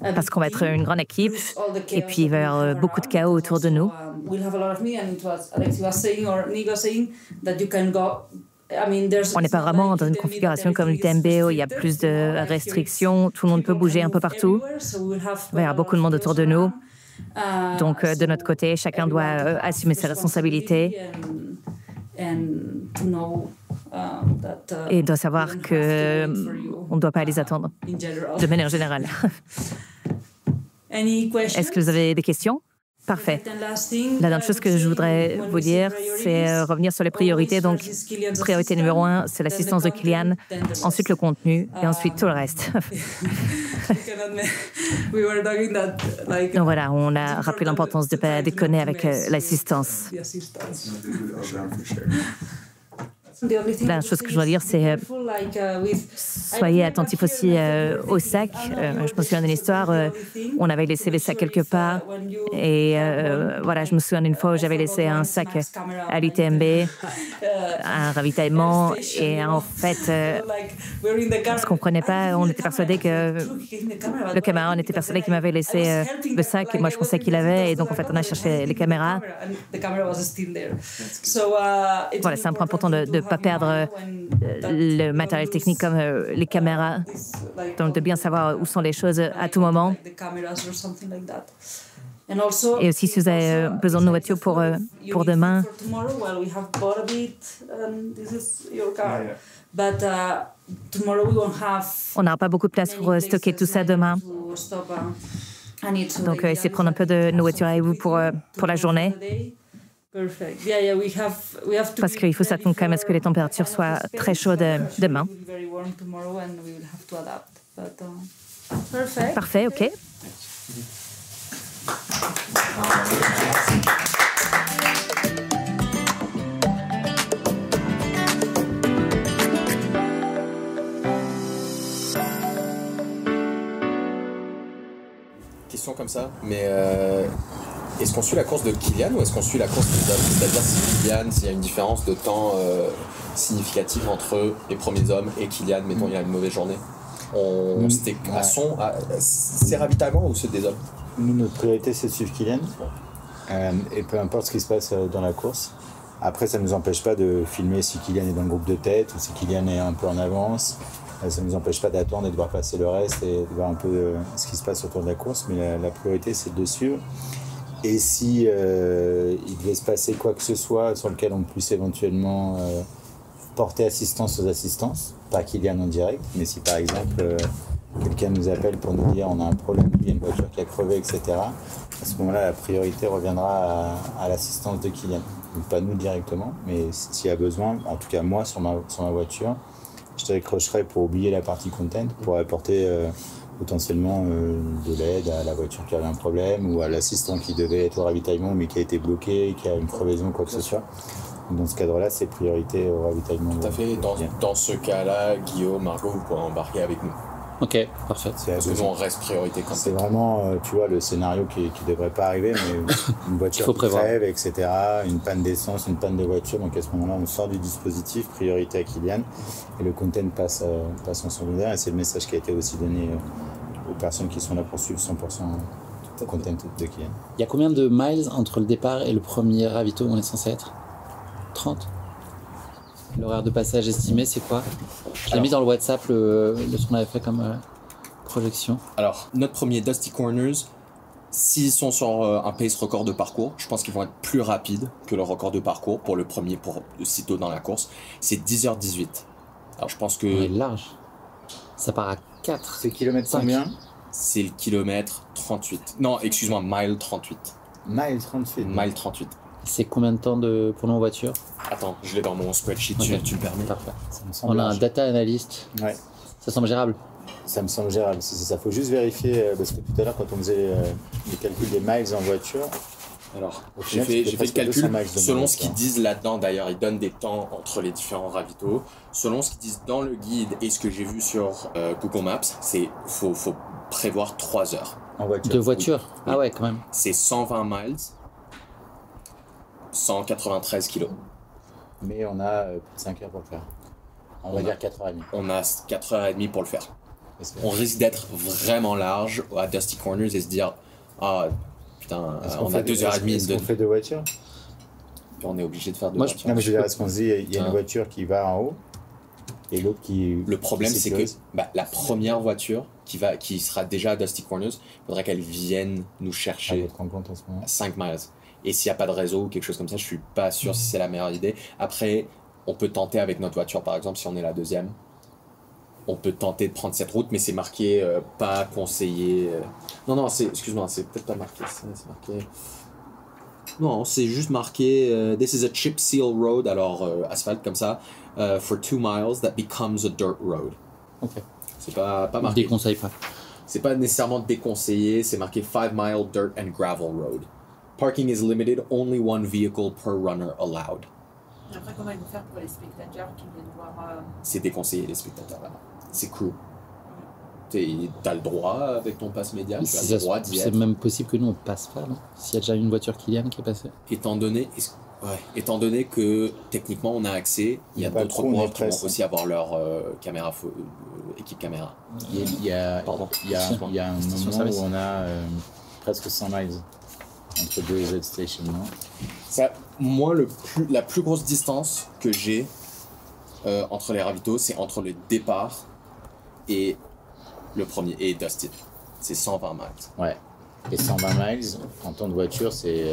Parce qu'on va être une grande équipe et puis il va y avoir beaucoup de chaos autour de nous. On n'est pas vraiment dans une configuration comme l'UTMB où il y a plus de restrictions, tout le monde peut bouger un peu partout. Il va y avoir beaucoup de monde autour de nous. Donc, de notre côté, chacun doit assumer ses responsabilités et doit savoir qu'on ne doit pas les attendre, de manière générale. Est-ce que vous avez des questions? Parfait. La dernière chose que je voudrais vous dire, c'est revenir sur les priorités. Donc, priorité numéro 1, c'est l'assistance de Kilian, ensuite le contenu, et ensuite tout le reste. Donc voilà, on a rappelé l'importance de ne pas déconner avec l'assistance. La chose que je dois dire, c'est soyez attentifs aussi aux sacs. Je me souviens d'une histoire, on avait laissé les sacs quelque part et voilà, je me souviens d'une fois où j'avais laissé un sac à l'UTMB, un ravitaillement, et en fait, on ne comprenait pas, on était persuadé que le caméra, on était persuadé qu'il m'avait laissé le sac et moi je pensais qu'il avait, et donc en fait on a cherché les caméras. Voilà, c'est un point important de ne pas perdre le matériel technique comme les caméras, donc de bien savoir où sont les choses à tout moment. Et aussi, si vous avez besoin de nourriture pour demain, on n'aura pas beaucoup de place pour stocker tout ça demain. Donc, essayez de prendre un peu de nourriture avec vous pour la journée. Parce qu'il faut s'attendre quand même à ce que les températures soient très chaudes demain. Parfait, OK. Question comme ça, mais est-ce qu'on suit la course de Kilian ou est-ce qu'on suit la course des hommes? C'est-à-dire si Kilian, s'il y a une différence de temps significative entre les premiers hommes et Kilian, mettons il a une mauvaise journée, on stick à ses ravitaillements ou ceux des hommes? Nous, notre priorité, c'est de suivre Kilian. Et peu importe ce qui se passe dans la course. Après, ça ne nous empêche pas de filmer si Kilian est dans le groupe de tête ou si Kilian est un peu en avance. Ça ne nous empêche pas d'attendre et de voir passer le reste et de voir un peu ce qui se passe autour de la course. Mais la priorité, c'est de suivre. Et si il devait se passer quoi que ce soit sur lequel on puisse éventuellement porter assistance aux assistances, pas Kilian en direct, mais si par exemple quelqu'un nous appelle pour nous dire on a un problème, il y a une voiture qui a crevé, etc. À ce moment-là, la priorité reviendra à l'assistance de Kilian. Donc pas nous directement, mais s'il y a besoin, en tout cas moi sur ma voiture, je te décrocherai pour oublier la partie content, pour apporter potentiellement de l'aide à la voiture qui avait un problème ou à l'assistant qui devait être au ravitaillement mais qui a été bloqué, qui a une crevaison ou quoi que ce soit. Dans ce cadre-là, c'est priorité au ravitaillement. Tout à fait. Dans ce cas-là, Guillaume, Margot, vous pourrez embarquer avec nous. Ok, parfait. Parce que nous, on reste priorité quand même. C'est vraiment, tu vois, le scénario qui devrait pas arriver, mais une voiture qui crève, etc., une panne d'essence, une panne de voiture. Donc à ce moment-là, on sort du dispositif, priorité à Kilian, et le content passe en secondaire. Et c'est le message qui a été aussi donné aux personnes qui sont là pour suivre 100% content de Kilian. Il y a combien de miles entre le départ et le premier ravito où on est censé être? 30. L'horaire de passage estimé, c'est quoi? Je l'ai mis dans le WhatsApp, ce qu'on avait fait comme projection. Alors, notre premier Dusty Corners, s'ils sont sur un pace record de parcours, je pense qu'ils vont être plus rapides que le record de parcours pour le premier, pour sitôt dans la course. C'est 10h18. Alors, je pense que... On est large. Ça part à 4. C'est kilomètre combien? C'est le kilomètre 38. Non, excuse-moi, mile 38. Mile 38. Mile 38. C'est combien de temps pour nous en voiture? Attends, je l'ai dans mon spreadsheet, okay. Tu me permets. Parfait. On a un data analyst. Ouais. Ça semble gérable? Ça me semble gérable. C'est ça. Faut juste vérifier, parce que tout à l'heure, quand on faisait les calculs des miles en voiture... Alors, j'ai fait le calcul selon ce qu'ils disent là-dedans. D'ailleurs, ils donnent des temps entre les différents ravitaux. Selon ce qu'ils disent dans le guide et ce que j'ai vu sur Google Maps, faut prévoir 3 heures. En voiture. De voiture? Oui. Ah ouais, quand même. C'est 120 miles, 193 kilos. Mais on a plus de 5 heures pour le faire. On va dire 4h30. On a 4h30 pour le faire. On risque d'être vraiment large à Dusty Corners et se dire ah putain, on a 2h30 Est-ce qu'on fait de voiture? On est obligé de faire deux Moi, voitures. Non, mais je veux dire, est-ce qu'on se dit, il y a une voiture qui va en haut et l'autre qui. Le problème, c'est que sécurise. la première voiture qui sera déjà à Dusty Corners, il faudrait qu'elle vienne nous chercher à 5 miles. Et s'il n'y a pas de réseau ou quelque chose comme ça, je suis pas sûr si c'est la meilleure idée. Après, on peut tenter avec notre voiture, par exemple, si on est la deuxième. On peut tenter de prendre cette route, mais c'est marqué pas conseillé. Non, excuse-moi, c'est peut-être pas marqué. C'est marqué. Non, c'est juste marqué This is a chip seal road, alors asphalte comme ça, for 2 miles that becomes a dirt road. Ok. C'est pas marqué. Déconseille pas. C'est pas nécessairement déconseillé, c'est marqué 5 mile dirt and gravel road. Parking is limited, only one vehicle per runner allowed. Et après, comment ils vont faire pour les spectateurs qui viennent voir C'est déconseillé les spectateurs là-bas. C'est crew. T'as le droit avec ton pass média, tu as le droit d'y C'est être. même possible que nous on passe pas, non? S'il y a déjà une voiture Kylian qui est passée. Étant donné que techniquement on a accès, il y a pas d'autres de crew, coureurs on qui est vont presse. aussi avoir leur équipe caméra. Il y a un moment où on a presque 100 miles entre deux Z stations, non? Ça, moi, la plus grosse distance que j'ai entre les ravitaux, c'est entre le départ et le premier, et Dustin. C'est 120 miles. Ouais. Et 120 miles, en temps de voiture, c'est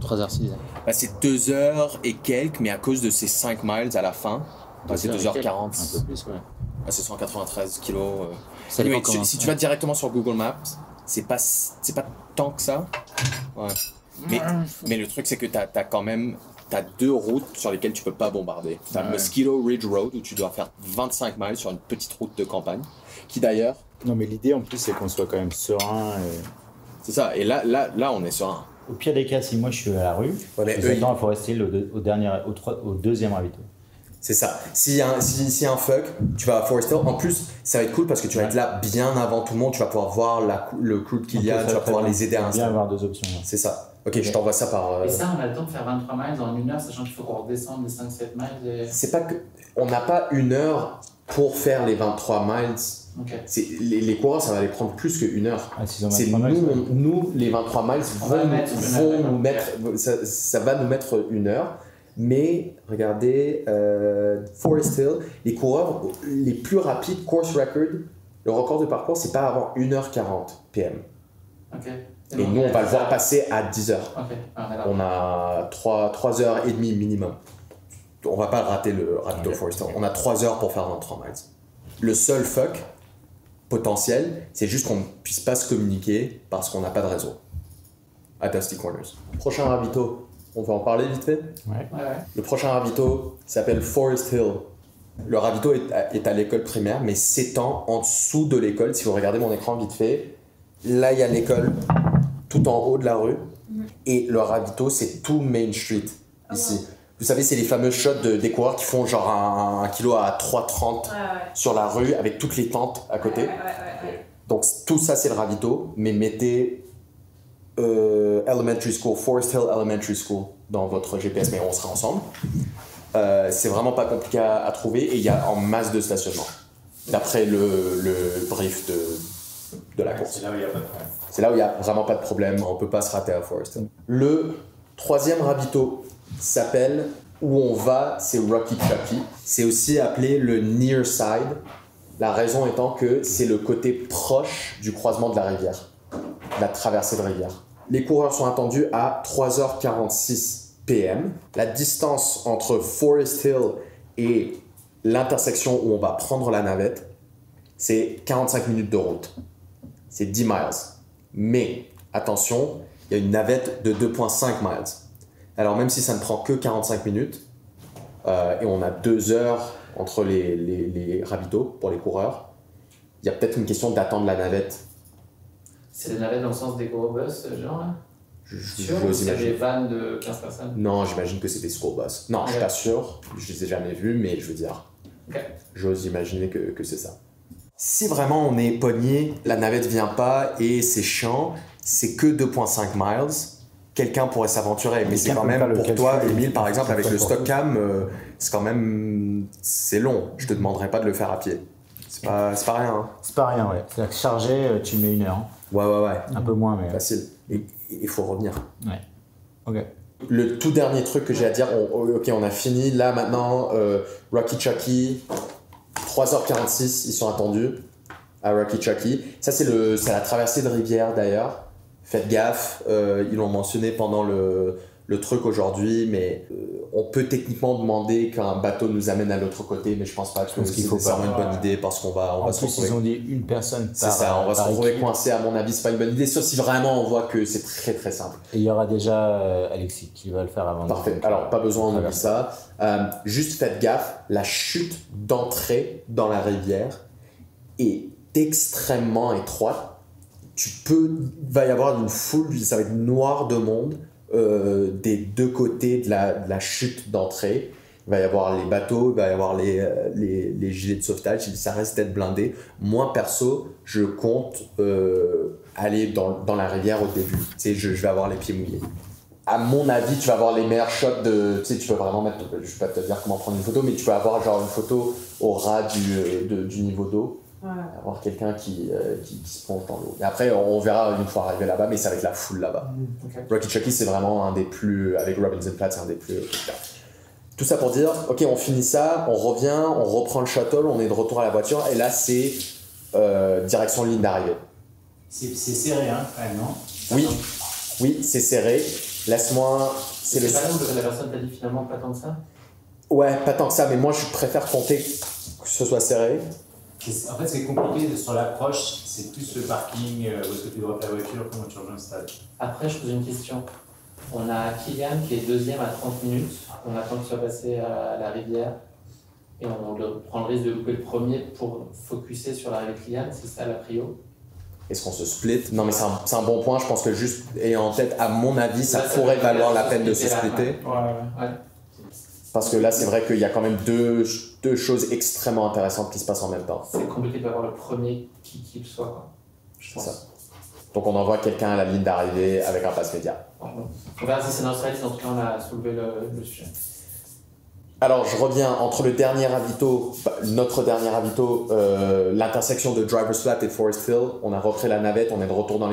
3h06. Bah, c'est 2 heures et quelques, mais à cause de ces 5 miles à la fin, bah, c'est 2h40. Un peu plus, ouais. Bah, c'est 193 kilos. Ça dépend Anyway, comment si ça. tu vas directement sur Google Maps, c'est pas tant que ça. Ouais. Mais le truc, c'est que t'as quand même deux routes sur lesquelles tu peux pas bombarder. T'as Ouais. Mosquito Ridge Road où tu dois faire 25 miles sur une petite route de campagne, qui d'ailleurs. Non, mais l'idée en plus, c'est qu'on soit quand même serein. C'est ça. Et là, on est serein. Au pire des cas, si moi je suis à la rue, mais je eux, attends à Forest Hill au deuxième ravito. C'est ça. S'il y a un fuck, tu vas à Forest Hill. En plus, ça va être cool parce que tu vas être là bien avant tout le monde. Tu vas pouvoir voir le crew de Kylian, tu vas pouvoir les aider à Bien installer. avoir deux options. Ouais. C'est ça. Ok, je t'envoie ça par. Et ça, on a le temps de faire 23 miles en 1 heure, sachant qu'il faut qu'on redescende les 5-7 miles. C'est pas que. On n'a pas 1 heure pour faire les 23 miles. Ok. Les coureurs, ça va les prendre plus que 1 heure. Ah, s'ils ont C'est 23 miles, nous, les 23 miles vont nous mettre. Ça va nous mettre 1 heure. Mais regardez, Forest Hill, les coureurs les plus rapides, course record, le record de parcours, c'est pas avant 1h40 PM. Ok. Et nous, on va le voir passer à 10h. Ok. Ah, d'accord. On a 3h30 minimum. On va pas rater le Rapido Forest Hill. On a 3 heures pour faire 23 miles. Le seul fuck potentiel, c'est juste qu'on ne puisse pas se communiquer parce qu'on n'a pas de réseau à Dusty Corners. Prochain ravito, on va en parler vite fait. Ouais. Le prochain ravito s'appelle Forest Hill. Le ravito est à l'école primaire, mais s'étend en dessous de l'école. Si vous regardez mon écran vite fait, là il y a l'école tout en haut de la rue. Et le ravito, c'est tout Main Street ici. Vous savez, c'est les fameux shots des coureurs qui font genre un kilo à 3,30 sur la rue avec toutes les tentes à côté. Donc tout ça, c'est le ravito, mais mettez Elementary School, Forest Hill Elementary School dans votre GPS, mais on sera ensemble. C'est vraiment pas compliqué à trouver et il y a en masse de stationnement. D'après le brief de la course. C'est là où il n'y a pas de problème. C'est là où il n'y a vraiment pas de problème, on peut pas se rater à Forest Hill. Le troisième ravito s'appelle Où on va, c'est Rocky Chucky. C'est aussi appelé le near side. La raison étant que c'est le côté proche du croisement de la rivière, de la traversée de rivière. Les coureurs sont attendus à 3h46 PM. La distance entre Forest Hill et l'intersection où on va prendre la navette, c'est 45 minutes de route. C'est 10 miles. Mais, attention, il y a une navette de 2,5 miles. Alors même si ça ne prend que 45 minutes, et on a 2 heures entre les ravitaux pour les coureurs, il y a peut-être une question d'attendre la navette. C'est des navettes dans le sens des gros bus, genre là Sûr, ou J'ose c'est des imaginer. vannes de 15 personnes? Non, j'imagine que c'est des school bus. Non, je suis Ok. pas sûr, je les ai jamais vus, mais je veux dire, Ok. j'ose imaginer que c'est ça. Si vraiment on est pogné, la navette vient pas et c'est chiant, c'est que 2,5 miles, quelqu'un pourrait s'aventurer. Mais c'est Quelqu'un quand peut même pas le pour calculer. toi, Émile, par exemple, avec C'est le pas stock pour cam, c'est quand même. C'est long. Je te demanderais pas de le faire à pied. C'est pas rien. Hein. C'est pas rien, ouais. C'est-à-dire que charger, tu mets 1 heure. Ouais. Un peu moins, mais. Facile. Et il faut revenir. Ouais. Ok. Le tout dernier truc que j'ai à dire, ok, on a fini. Là, maintenant, Rocky Chucky, 3h46, ils sont attendus à Rocky Chucky. Ça, c'est la traversée de rivière, d'ailleurs. Faites gaffe, ils l'ont mentionné pendant le truc aujourd'hui, mais on peut techniquement demander qu'un bateau nous amène à l'autre côté, mais je pense pas que c'est nécessairement une bonne idée parce qu'on va se retrouver. Ils ont dit une personne par. C'est ça, on va se retrouver coincé. À mon avis, c'est pas une bonne idée, sauf si vraiment on voit que c'est très très simple. Et il y aura déjà Alexis qui va le faire avant. Parfait. Alors pas besoin, on oublie ça. Juste faites gaffe, la chute d'entrée dans la rivière est extrêmement étroite. Il va y avoir une foule, ça va être noir de monde. Des deux côtés de la chute d'entrée. Il va y avoir les bateaux, il va y avoir les gilets de sauvetage, ça reste d'être blindé. Moi, perso, je compte aller dans la rivière au début. Tu sais, je vais avoir les pieds mouillés. À mon avis, tu vas avoir les meilleurs shots de... Tu sais, tu peux vraiment mettre... Je vais pas te dire comment prendre une photo, mais tu peux avoir genre une photo au ras du niveau d'eau. Ouais. Avoir quelqu'un qui se plonge dans l'eau. Et après, on verra une fois arrivé là-bas, mais ça va être la foule là-bas. Okay. Rocky Chucky, c'est vraiment un des plus, avec Robinson Platt, c'est un des plus. Tout ça pour dire, ok, on finit ça, on revient, on reprend le shuttle, on est de retour à la voiture, et là, c'est direction ligne d'arrivée. C'est serré, hein, quand même, non? Oui, c'est serré. Laisse-moi. C'est pas là où la personne t'a dit finalement pas tant que ça? Ouais, pas tant que ça, mais moi, je préfère compter que ce soit serré. En fait, ce qui est compliqué sur l'approche, c'est plus le parking, où est-ce que tu droppes la voiture, comment tu rejoins le stade. Après, je pose une question. On a Kylian qui est deuxième à 30 minutes. On attend qu'il soit passé à la rivière. Et on prend le risque de louper le premier pour focusser sur l'arrivée de Kylian. C'est ça la prio. Est-ce qu'on se split? Non, mais c'est un bon point. Je pense que juste ayant en tête, à mon avis, ça pourrait valoir la peine de se splitter. Ouais. Parce que là, c'est vrai qu'il y a quand même deux choses extrêmement intéressantes qui se passent en même temps. C'est compliqué d'avoir le premier qui le soit, quoi. Je pense. Ça. Donc on envoie quelqu'un à la ligne d'arrivée avec un pass média. On verra si c'est dans ce en tout cas on a soulevé le sujet. Alors je reviens entre le dernier ravito, notre dernier ravito, l'intersection de Driver's Flat et Forest Hill. On a repris la navette, on est de retour dans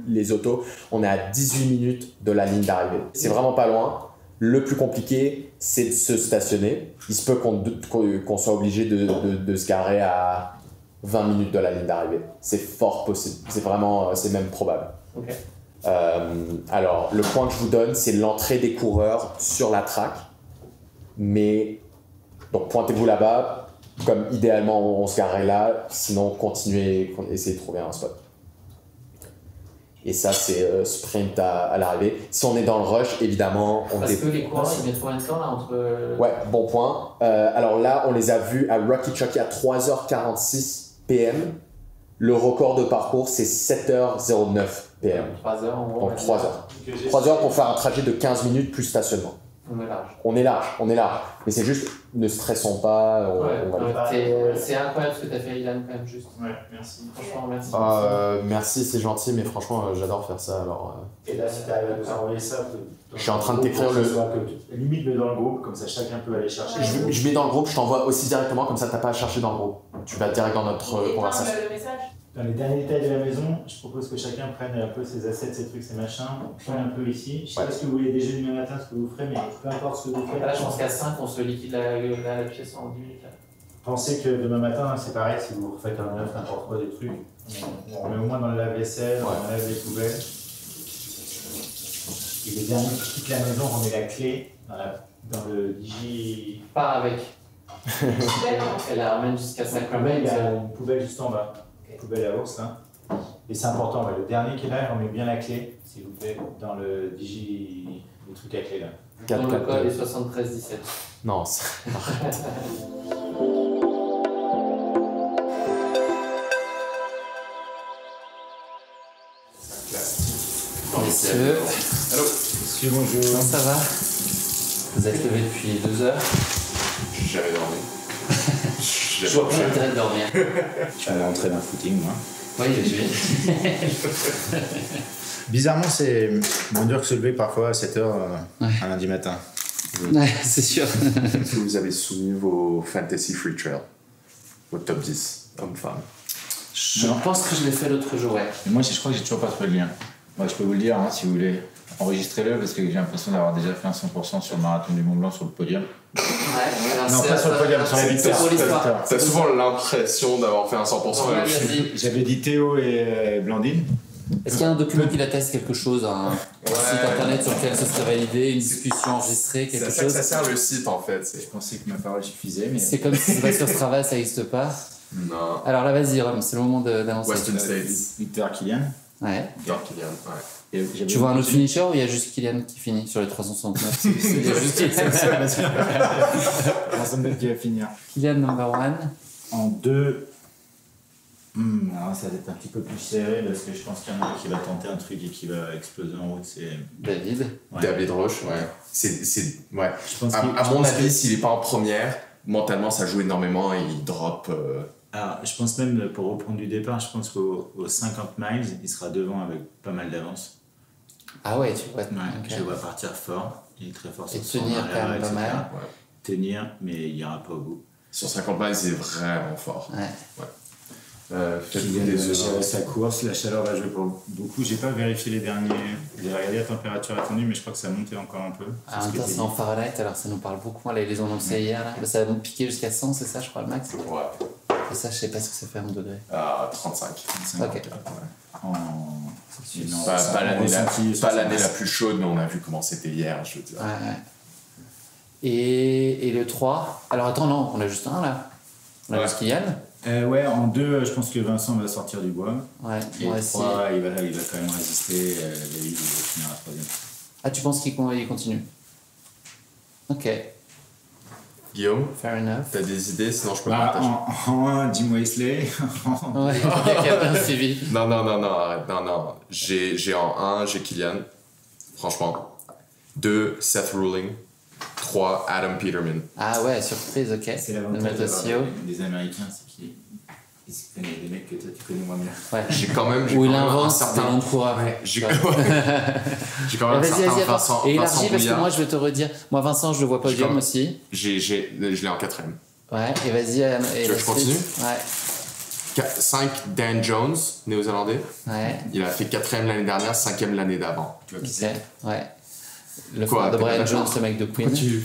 les autos. On est à 18 minutes de la ligne d'arrivée. C'est vraiment pas loin. Le plus compliqué, c'est de se stationner. Il se peut qu'on soit obligé de se garer à 20 minutes de la ligne d'arrivée. C'est fort possible. C'est même probable. Okay. Alors, le point que je vous donne, c'est l'entrée des coureurs sur la track. Mais, donc pointez-vous là-bas. Comme idéalement, on se garerait là. Sinon, continuez, essayez de trouver un spot. Et ça, c'est sprint à l'arrivée. Si on est dans le rush, évidemment, on Parce que les coureurs, ils mettent combien de temps là entre... Ouais, bon point. Alors là, on les a vus à Rocky Chucky à 3h46 PM. Le record de parcours, c'est 7h09 PM. 3 heures en gros. Donc 3 heures. 3 heures pour faire un trajet de 15 minutes plus stationnement. On est large. On est large. Mais c'est juste, ne stressons pas. C'est incroyable ce que tu as fait, Ilan, quand même, juste. Ouais, merci. Franchement, merci. Merci, c'est gentil, mais franchement, j'adore faire ça. Alors, Et là, si tu arrives à nous envoyer ça, je suis en train de t'écrire limite, mets dans le groupe, comme ça chacun peut aller chercher. Je mets dans le groupe, je t'envoie aussi directement, comme ça t'as pas à chercher dans le groupe. Tu vas direct dans notre conversation. Dans les derniers détails de la maison, je propose que chacun prenne un peu ses assets, ses trucs, ses machins, prenne un peu ici. Je sais pas ce que vous voulez déjeuner demain matin, ce que vous ferez, mais peu importe ce que vous faites. Là, je pense qu'à 5, on se liquide la pièce en 10 minutes. Là. Pensez que demain matin, c'est pareil, si vous refaites un œuf, n'importe quoi, des trucs, on remet au moins dans le lave-vaisselle, on enlève les poubelles. Et les derniers qui quittent la maison, on met la clé dans le digi. Pas avec. Elle la ramène jusqu'à Sacramento. Il y a une poubelle juste en bas. Poubelle à ours là. Et c'est important, le dernier qui est là, on met bien la clé, s'il vous plaît, dans le digi, le truc à clé là. Dans le code est 7317. Non, Messieurs. Allô. Monsieur, bonjour. Comment ça va? Vous êtes levé depuis 2 heures? J'ai jamais dormi. Je vois pas l'intérêt de dormir. Je suis rentré d'un footing, moi. Oui, j'ai vu. Bizarrement, c'est moins dur que se lever parfois à 7h un lundi matin. Ouais, c'est sûr. Est-ce que vous avez soumis vos Fantasy Free Trail? Votre top 10 hommes-femmes? Je pense que je l'ai fait l'autre jour, ouais. Mais moi, je crois que j'ai toujours pas trouvé le lien. Moi, je peux vous le dire, hein, si vous voulez. Enregistrez-le parce que j'ai l'impression d'avoir déjà fait un 100% sur le marathon du Mont Blanc sur le podium. Non, pas sur le podium, sur la victoire. T'as souvent l'impression d'avoir fait un 100%. J'avais dit Théo et Blandine. Est-ce qu'il y a un document qui atteste quelque chose, un site internet sur lequel ça serait validé, une discussion enregistrée, quelque chose? Ça sert le site en fait. Je pensais que ma parole suffisait, mais... C'est comme si c'est pas sur Strava, ça n'existe pas. Non. Alors là, vas-y, Rome, c'est le moment d'annoncer. Western States. Victor Kylian. Ouais. Victor Kylian, ouais. Tu vois un autre finisher ou il y a juste Kylian qui finit sur les 369? Il y a juste Kylian. Qui va finir. Kylian number 1. En 2. Alors ça va être un petit peu plus serré parce que je pense qu'il y en a un qui va tenter un truc et qui va exploser en route. C'est David. Ouais. David Roche, ouais. Ouais. Je pense à mon avis, s'il n'est pas en première, mentalement ça joue énormément et il drop. Alors, je pense même, pour reprendre du départ, je pense qu'aux 50 miles, il sera devant avec pas mal d'avance. Ah ouais, tu vois. Ouais, okay. Je le vois partir fort. Il est très fort sur son tenir quand même pas mal. Ouais. Tenir, mais il n'ira pas au bout. Sur 50 miles, il est vraiment fort. Ouais. Sa course, la chaleur va jouer pour beaucoup. J'ai pas vérifié les derniers. J'ai regardé la température attendue, mais je crois que ça montait encore un peu. C'est en Fahrenheit, alors ça nous parle beaucoup. Là, ils les ont annoncé hier. Là. Ça va piquer jusqu'à 100, c'est ça, je crois, le max? Ouais. Et ça, je sais pas ce que ça fait en degrés. 35. Ok. Pas l'année la plus chaude, mais on a vu comment c'était hier, je veux dire. Ouais. Et le 3. Alors attends, non, on a juste un là. On a juste Kylian. Ouais, en 2, je pense que Vincent va sortir du bois. Ouais, et 3, il va quand même résister. David, il va finir à 3ème. Ah, tu penses qu'il continue? Ok. Guillaume, fair enough. T'as des idées, sinon je peux partager. En 1, Jim Wesley. Ouais, il y a bien suivi. Non, arrête, non. J'ai en 1, j'ai Kylian, franchement. 2, Seth Ruling. 3, Adam Peterman. Ah ouais, surprise, ok. C'est l'avantage des Américains, c'est qu'ils connaissent des mecs que toi tu connais moins bien. Ouais. J'ai quand même il invente un certain coureur. Ouais, j'ai quand même un certain Vincent. Et élargis parce que moi je vais te redire. Moi Vincent, je le vois pas podium aussi. Je l'ai en 4ème. Ouais, et vas-y. Tu veux que je continue? Ouais. 5, Dan Jones, néo-zélandais. Ouais. Il a fait 4ème l'année dernière, 5ème l'année d'avant. Tu vois qui c'est? Ouais. Le frère de Brian Jones, ce mec de Queen. Tu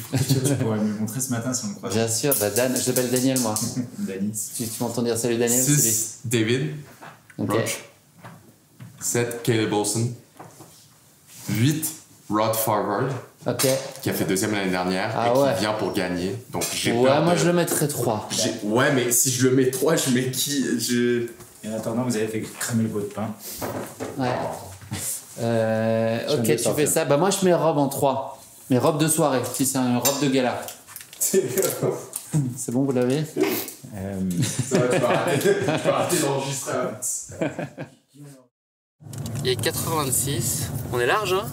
pourrais me montrer ce matin si on le croise. Bien sûr, Dan, je t'appelle Daniel, moi. Dani. Tu m'entends dire salut Daniel? 6, David Roach. 7, Caleb Olsen. 8, Rod Farvard. Ok. Qui a fait 2ème l'année dernière et qui vient pour gagner. Donc j'ai peur. Moi je le mettrais 3. Ouais, mais si je le mets 3, je mets qui? Et en attendant, vous avez fait cramer le pot de pain. Ouais. Ok, tu fais ça. Bah moi je mets robe en 3. Mais robe de soirée, si c'est une robe de gala. C'est bon, vous l'avez? Ça va, tu vas arrêter d'enregistrer. Il est 86. On est large, hein?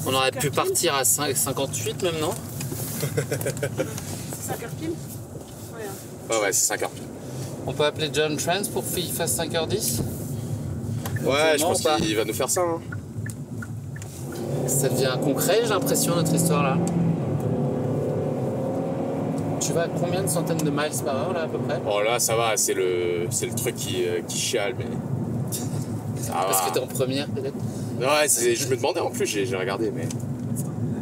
On aurait pu partir à 58 même, non? C'est 5 heures pile? Ouais, c'est 5 heures pile. On peut appeler John Trans pour qu'il fasse 5h10? Ouais, je pense qu'il va nous faire ça. Hein. Ça devient concret, j'ai l'impression, notre histoire là. Tu vas à combien de centaines de miles par heure là à peu près? Oh là, ça va, c'est le truc qui chiale, mais. Ça Parce va. que t'es en première peut-être? Ouais, je me demandais en plus, j'ai regardé, mais.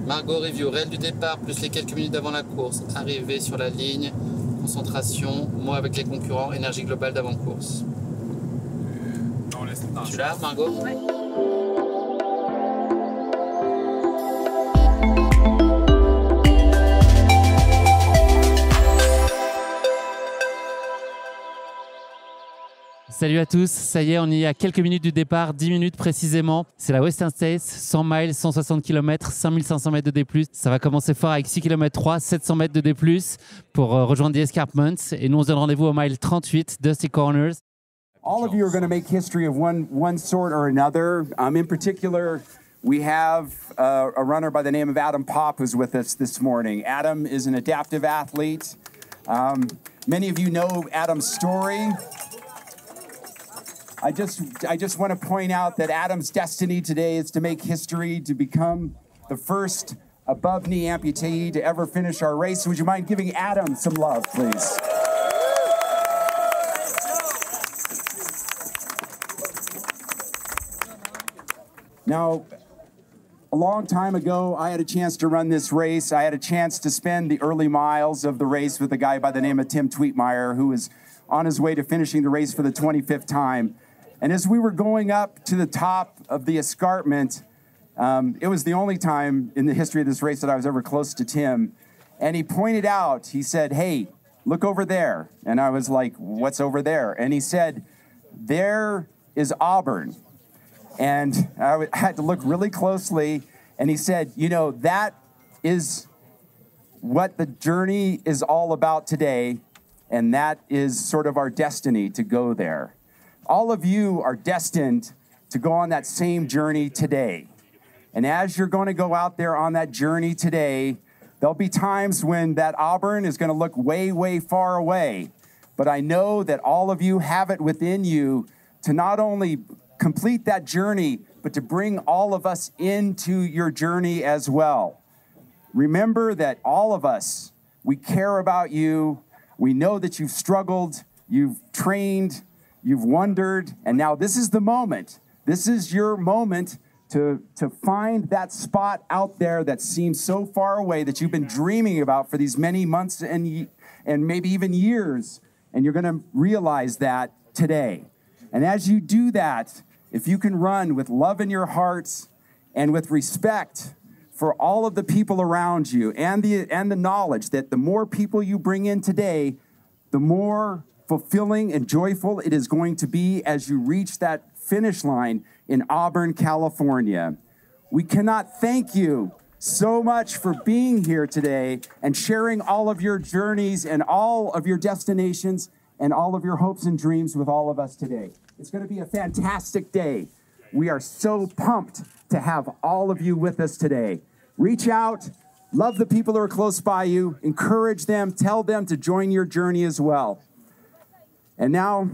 Margot review, réel du départ, plus les quelques minutes avant la course. Arrivée sur la ligne, concentration, moi avec les concurrents, énergie globale d'avant-course. Tu l'as, Margot? Ouais. Salut à tous, ça y est, on y est à quelques minutes du départ, 10 minutes précisément. C'est la Western States, 100 miles, 160 km, 5500 mètres de D+. Ça va commencer fort avec 6 km 3, 700 mètres de D+, pour rejoindre The Escarpments. Et nous, on se donne rendez-vous au mile 38, Dusty Corners. All of you are going to make history of one sort or another. In particular, we have a runner by the name of Adam Popp who's with us this morning. Adam is an adaptive athlete. Many of you know Adam's story. I just want to point out that Adam's destiny today is to make history, to become the first above-knee amputee to ever finish our race. Would you mind giving Adam some love, please? Now, a long time ago, I had a chance to run this race. I had a chance to spend the early miles of the race with a guy by the name of Tim Tweetmeyer, who was on his way to finishing the race for the 25th time. And as we were going up to the top of the escarpment, it was the only time in the history of this race that I was ever close to Tim. And he pointed out, he said, "Hey, look over there." And I was like, "What's over there?" And he said, "There is Auburn." And I had to look really closely. And he said, "You know, that is what the journey is all about today. And that is sort of our destiny to go there." All of you are destined to go on that same journey today. And as you're going to go out there on that journey today, there'll be times when that Auburn is going to look way, way far away. But I know that all of you have it within you to not only complete that journey, but to bring all of us into your journey as well. Remember that all of us, we care about you. We know that you've struggled, you've trained, you've wondered, and now this is the moment. This is your moment to find that spot out there that seems so far away that you've been dreaming about for these many months and maybe even years, and you're going to realize that today. And as you do that, if you can run with love in your hearts and with respect for all of the people around you and the knowledge that the more people you bring in today, the more fulfilling and joyful it is going to be as you reach that finish line in Auburn, California. We cannot thank you so much for being here today and sharing all of your journeys and all of your destinations and all of your hopes and dreams with all of us today. It's going to be a fantastic day. We are so pumped to have all of you with us today. Reach out, love the people who are close by you, encourage them, tell them to join your journey as well. And now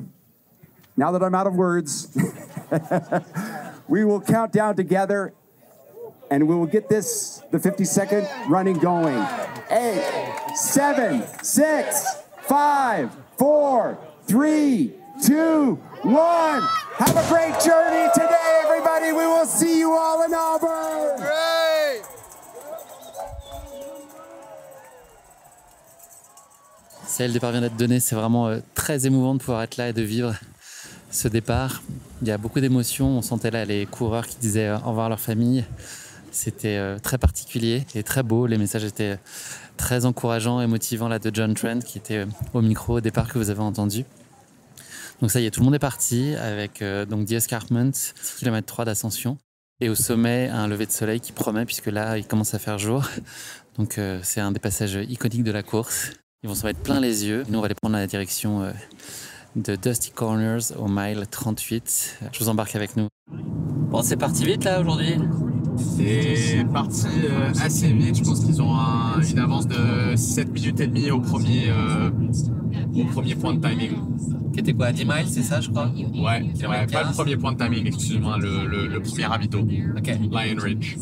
that I'm out of words, we will count down together and we will get the 50-second running going. 8, 7, 6, 5, 4, 3, 2, 1. Have a great journey today, everybody. We will see you all in Auburn. Great. Ça, le départ vient d'être donné. C'est vraiment très émouvant de pouvoir être là et de vivre ce départ. Il y a beaucoup d'émotions. On sentait là les coureurs qui disaient au revoir à leur famille. C'était très particulier et très beau. Les messages étaient très encourageants et motivants là de John Trent qui était au micro au départ que vous avez entendu. Donc ça y est, tout le monde est parti avec donc The Escarpment, 6 km 3 d'ascension. Et au sommet, un lever de soleil qui promet puisque là, il commence à faire jour. Donc c'est un des passages iconiques de la course. Ils vont s'en mettre plein les yeux. Nous, on va aller prendre la direction de Dusty Corners au mile 38. Je vous embarque avec nous. Bon, c'est parti vite là aujourd'hui. C'est parti assez vite. Je pense qu'ils ont une avance de 7 minutes et demie au premier point de timing. Qui était quoi, à 10 miles, c'est ça, je crois? Ouais, pas le premier point de timing, excuse-moi, le premier ravito. Ok. Lion Ridge.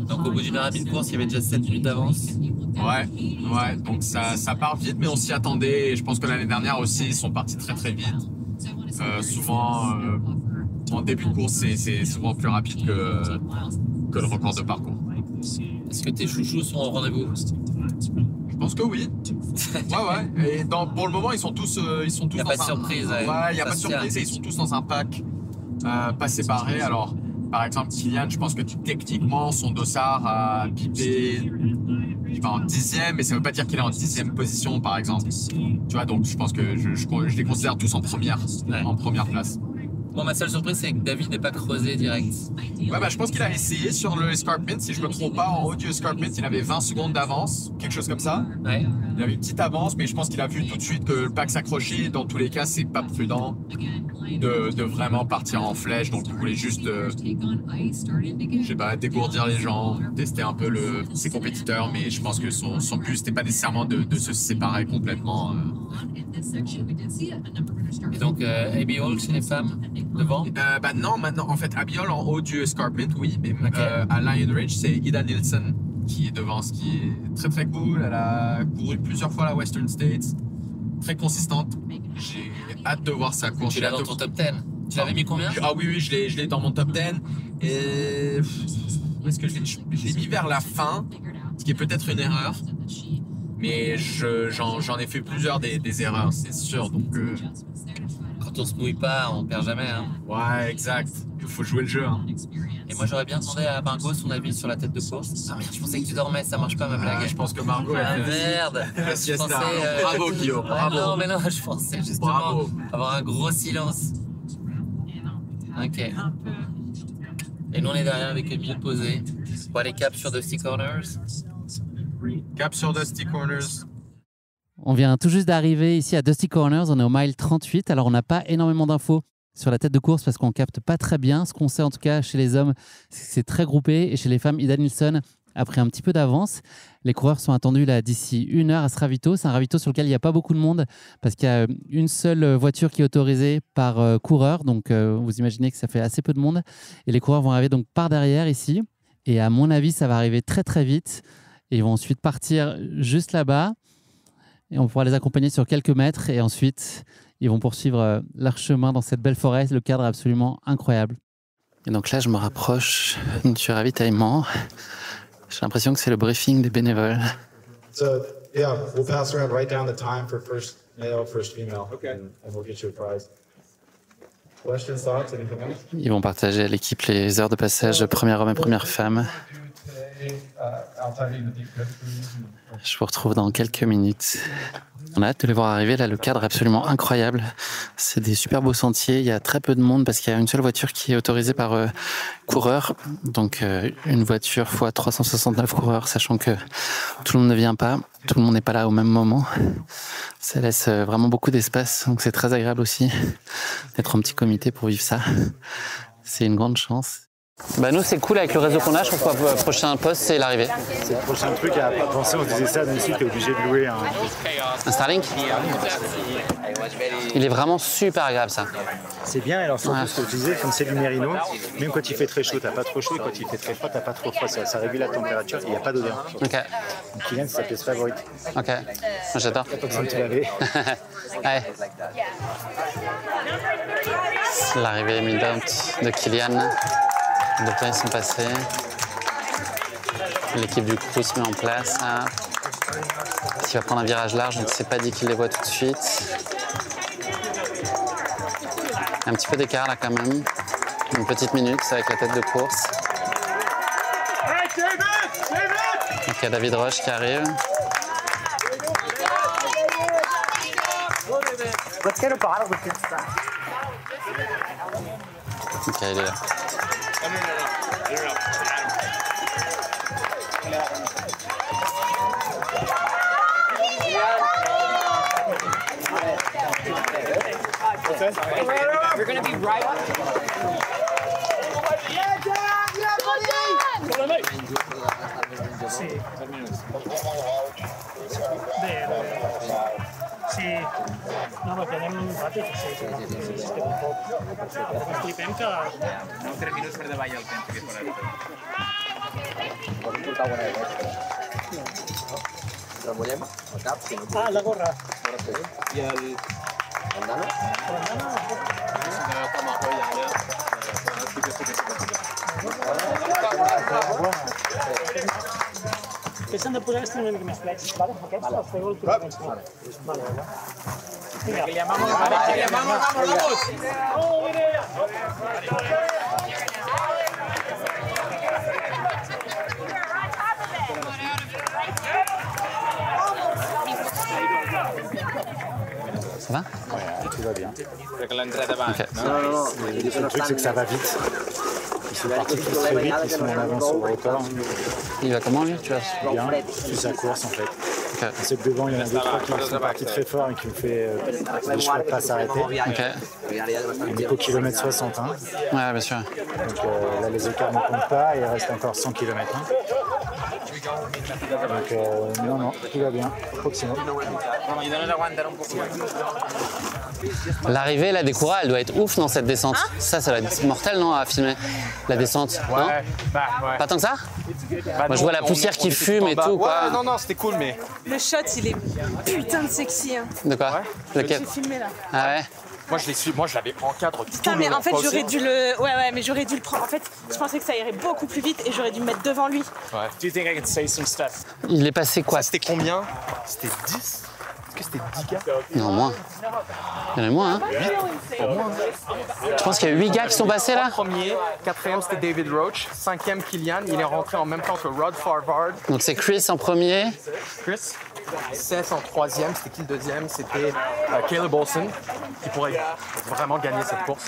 Donc au bout d'une heure et demie de course, il y avait déjà 7 minutes d'avance. Ouais, donc ça part vite, mais on s'y attendait. Et je pense que l'année dernière aussi, ils sont partis très très vite. Souvent, en début de course, c'est souvent plus rapide que le record de parcours. Est-ce que tes chouchous sont au rendez-vous? Je pense que oui. Ouais. Et pour le moment, ils sont tous il n'y a pas de surprise. Ouais, il n'y a pas de surprise et ils sont tous dans un pack, pas séparés. Alors, par exemple, Kylian, je pense que techniquement, son dossard a pipé en 10e, mais ça ne veut pas dire qu'il est en 10e position, par exemple. Tu vois, donc je pense que je les considère tous en première place. Bon, ma seule surprise, c'est que David n'est pas creusé direct. Ouais, je pense qu'il a essayé sur le escarpment, si je me trompe pas, en haut du escarpment, il avait 20 secondes d'avance, quelque chose comme ça. Ouais. Il avait une petite avance, mais je pense qu'il a vu tout de suite que le pack s'accrochait. Dans tous les cas, c'est pas prudent de vraiment partir en flèche, donc il voulait juste, dégourdir les gens, tester un peu ses compétiteurs, mais je pense que son but, c'était pas nécessairement de se séparer complètement. Et donc, Abiol chez les femmes, devant? Non, maintenant, en fait, Abiol en haut du escarpment, oui, mais à Lion Ridge, c'est Ida Nielsen qui est devant, ce qui est très très cool. Elle a couru plusieurs fois la Western States, très consistante. J'ai hâte de voir sa course. Tu l'as dans ton top 10? Tu l'avais mis combien? Oui, je l'ai dans mon top 10. Et où est-ce que je l'ai mis vers la fin, ce qui est peut-être une erreur. Mais j'en ai fait plusieurs des erreurs, c'est sûr. Donc, quand on se mouille pas, on perd jamais. Hein. Ouais, exact. Il faut jouer le jeu. Hein. Et moi, j'aurais bien demandé à Margot son avis sur la tête de course. Ah merde, je pensais que tu dormais, ça marche pas ma blague. Je pense que Margot Ah merde. La siesta. Bravo Guillaume, bravo. Non, mais non, je pensais justement avoir un gros silence. Ok. Et nous, on est derrière avec Emile posé. Pour aller cap sur Dusty Corners. Cap sur Dusty Corners. On vient tout juste d'arriver ici à Dusty Corners, on est au mile 38. Alors on n'a pas énormément d'infos sur la tête de course parce qu'on capte pas très bien. Ce qu'on sait en tout cas chez les hommes, c'est que c'est très groupé. Et chez les femmes, Ida Nilsson a pris un petit peu d'avance. Les coureurs sont attendus là d'ici 1 heure à ce ravito. C'est un ravito sur lequel il n'y a pas beaucoup de monde parce qu'il y a une seule voiture qui est autorisée par coureur. Donc vous imaginez que ça fait assez peu de monde. Et les coureurs vont arriver donc par derrière ici. Et à mon avis, ça va arriver très très vite. Et ils vont ensuite partir juste là-bas. Et on pourra les accompagner sur quelques mètres. Et ensuite, ils vont poursuivre leur chemin dans cette belle forêt. Le cadre est absolument incroyable. Et donc là, je me rapproche du ravitaillement. J'ai l'impression que c'est le briefing des bénévoles. So, yeah, we'll pass around, write down the time for first male, first female. Okay. And we'll get you a prize. Questions, thoughts, anything else? Ils vont partager à l'équipe les heures de passage premier homme et première femme. Je vous retrouve dans quelques minutes. On a hâte de les voir arriver. Là, le cadre est absolument incroyable. C'est des super beaux sentiers. Il y a très peu de monde parce qu'il y a une seule voiture qui est autorisée par coureur. Donc, une voiture fois 369 coureurs, sachant que tout le monde ne vient pas. Tout le monde n'est pas là au même moment. Ça laisse vraiment beaucoup d'espace. Donc, c'est très agréable aussi d'être en petit comité pour vivre ça. C'est une grande chance. Bah nous c'est cool avec le réseau qu'on a, je trouve que le prochain poste c'est l'arrivée. C'est le prochain truc à pas penser, on se disait ça, mais aussi t'es obligé de louer un Starlink. Il est vraiment super agréable ça. C'est bien, alors surtout ce que je disais, comme c'est du mérino, même quand il fait très chaud, t'as pas trop chaud, et quand il fait très froid, t'as pas trop froid, ça régule la température, il n'y a pas d'odeur. Ok. Donc Kylian, c'est sa pièce favorite. Ok, j'adore. Pas besoin de te laver. Ouais. L'arrivée évidente de Kylian. Les temps ils sont passés. L'équipe du crew se met en place. S'il va prendre un virage large, donc c'est pas dit qu'il les voit tout de suite. Un petit peu d'écart là quand même. Une petite minute, c'est avec la tête de course. Donc il y a David Roche qui arrive. Ok, il est là. You're gonna be right. Sì. Sì. No, perché anem infatti si sistema un po'. Expliquem que... 3 minuts per davall el temps que farà. Remullem el cap. Ah, la gorra. I el bandana? Que s'han de posar que estan una mica més flex, vale? Aquests els feu el turó. Vale. Vinga. Que llamamos, vamos! Oh, Mireia! Ça va? Ouais, tout va bien. Crec que l'entrée avant. Okay. Non. Le truc, c'est que ça va vite. Ils sont partis très vite, ils sont en avance sur le record. Il va comment lui? Tu vas bien, c'est sa course en fait. Okay. C'est que devant, il y en a 2-3 qui sont partis très fort et qui me fait le choix de ne pas s'arrêter. Okay. Il est au kilomètre 60. Hein. Ouais, bien sûr. Donc là, les écarts ne comptent pas, il reste encore 100 km. Hein. Donc non, tout va bien. Proximo. L'arrivée là des coureurs, elle doit être ouf dans cette descente. Ça doit être mortel, non, à filmer la descente? Ouais, non ouais. Pas tant que ça? Moi, je vois la poussière qui fume et tout, quoi. Ouais, non, c'était cool, mais... Le shot, il est putain de sexy. Hein. De quoi? Lequel? J'ai filmé là. Ah ouais? Moi, je l'avais en cadre tout Putain, le mais long. en fait, Toi j'aurais aussi, dû le. Ouais, mais j'aurais dû le prendre. En fait, je pensais que ça irait beaucoup plus vite et j'aurais dû me mettre devant lui. Ouais. Do you think I can say some stuff? Il est passé quoi? C'était combien? C'était 10? Est-ce que c'était 10 gars? Non, moins. Il y en a moins, hein? 8? Pour moi. Je pense qu'il y a 8 gars qui sont passés là. Premier, quatrième c'était David Roach, cinquième Kilian, il est rentré en même temps que Rod Farvard. Donc c'est Chris en premier. Chris, Seth en troisième, c'était qui le deuxième? C'était Caleb Olsen, qui pourrait vraiment gagner cette course.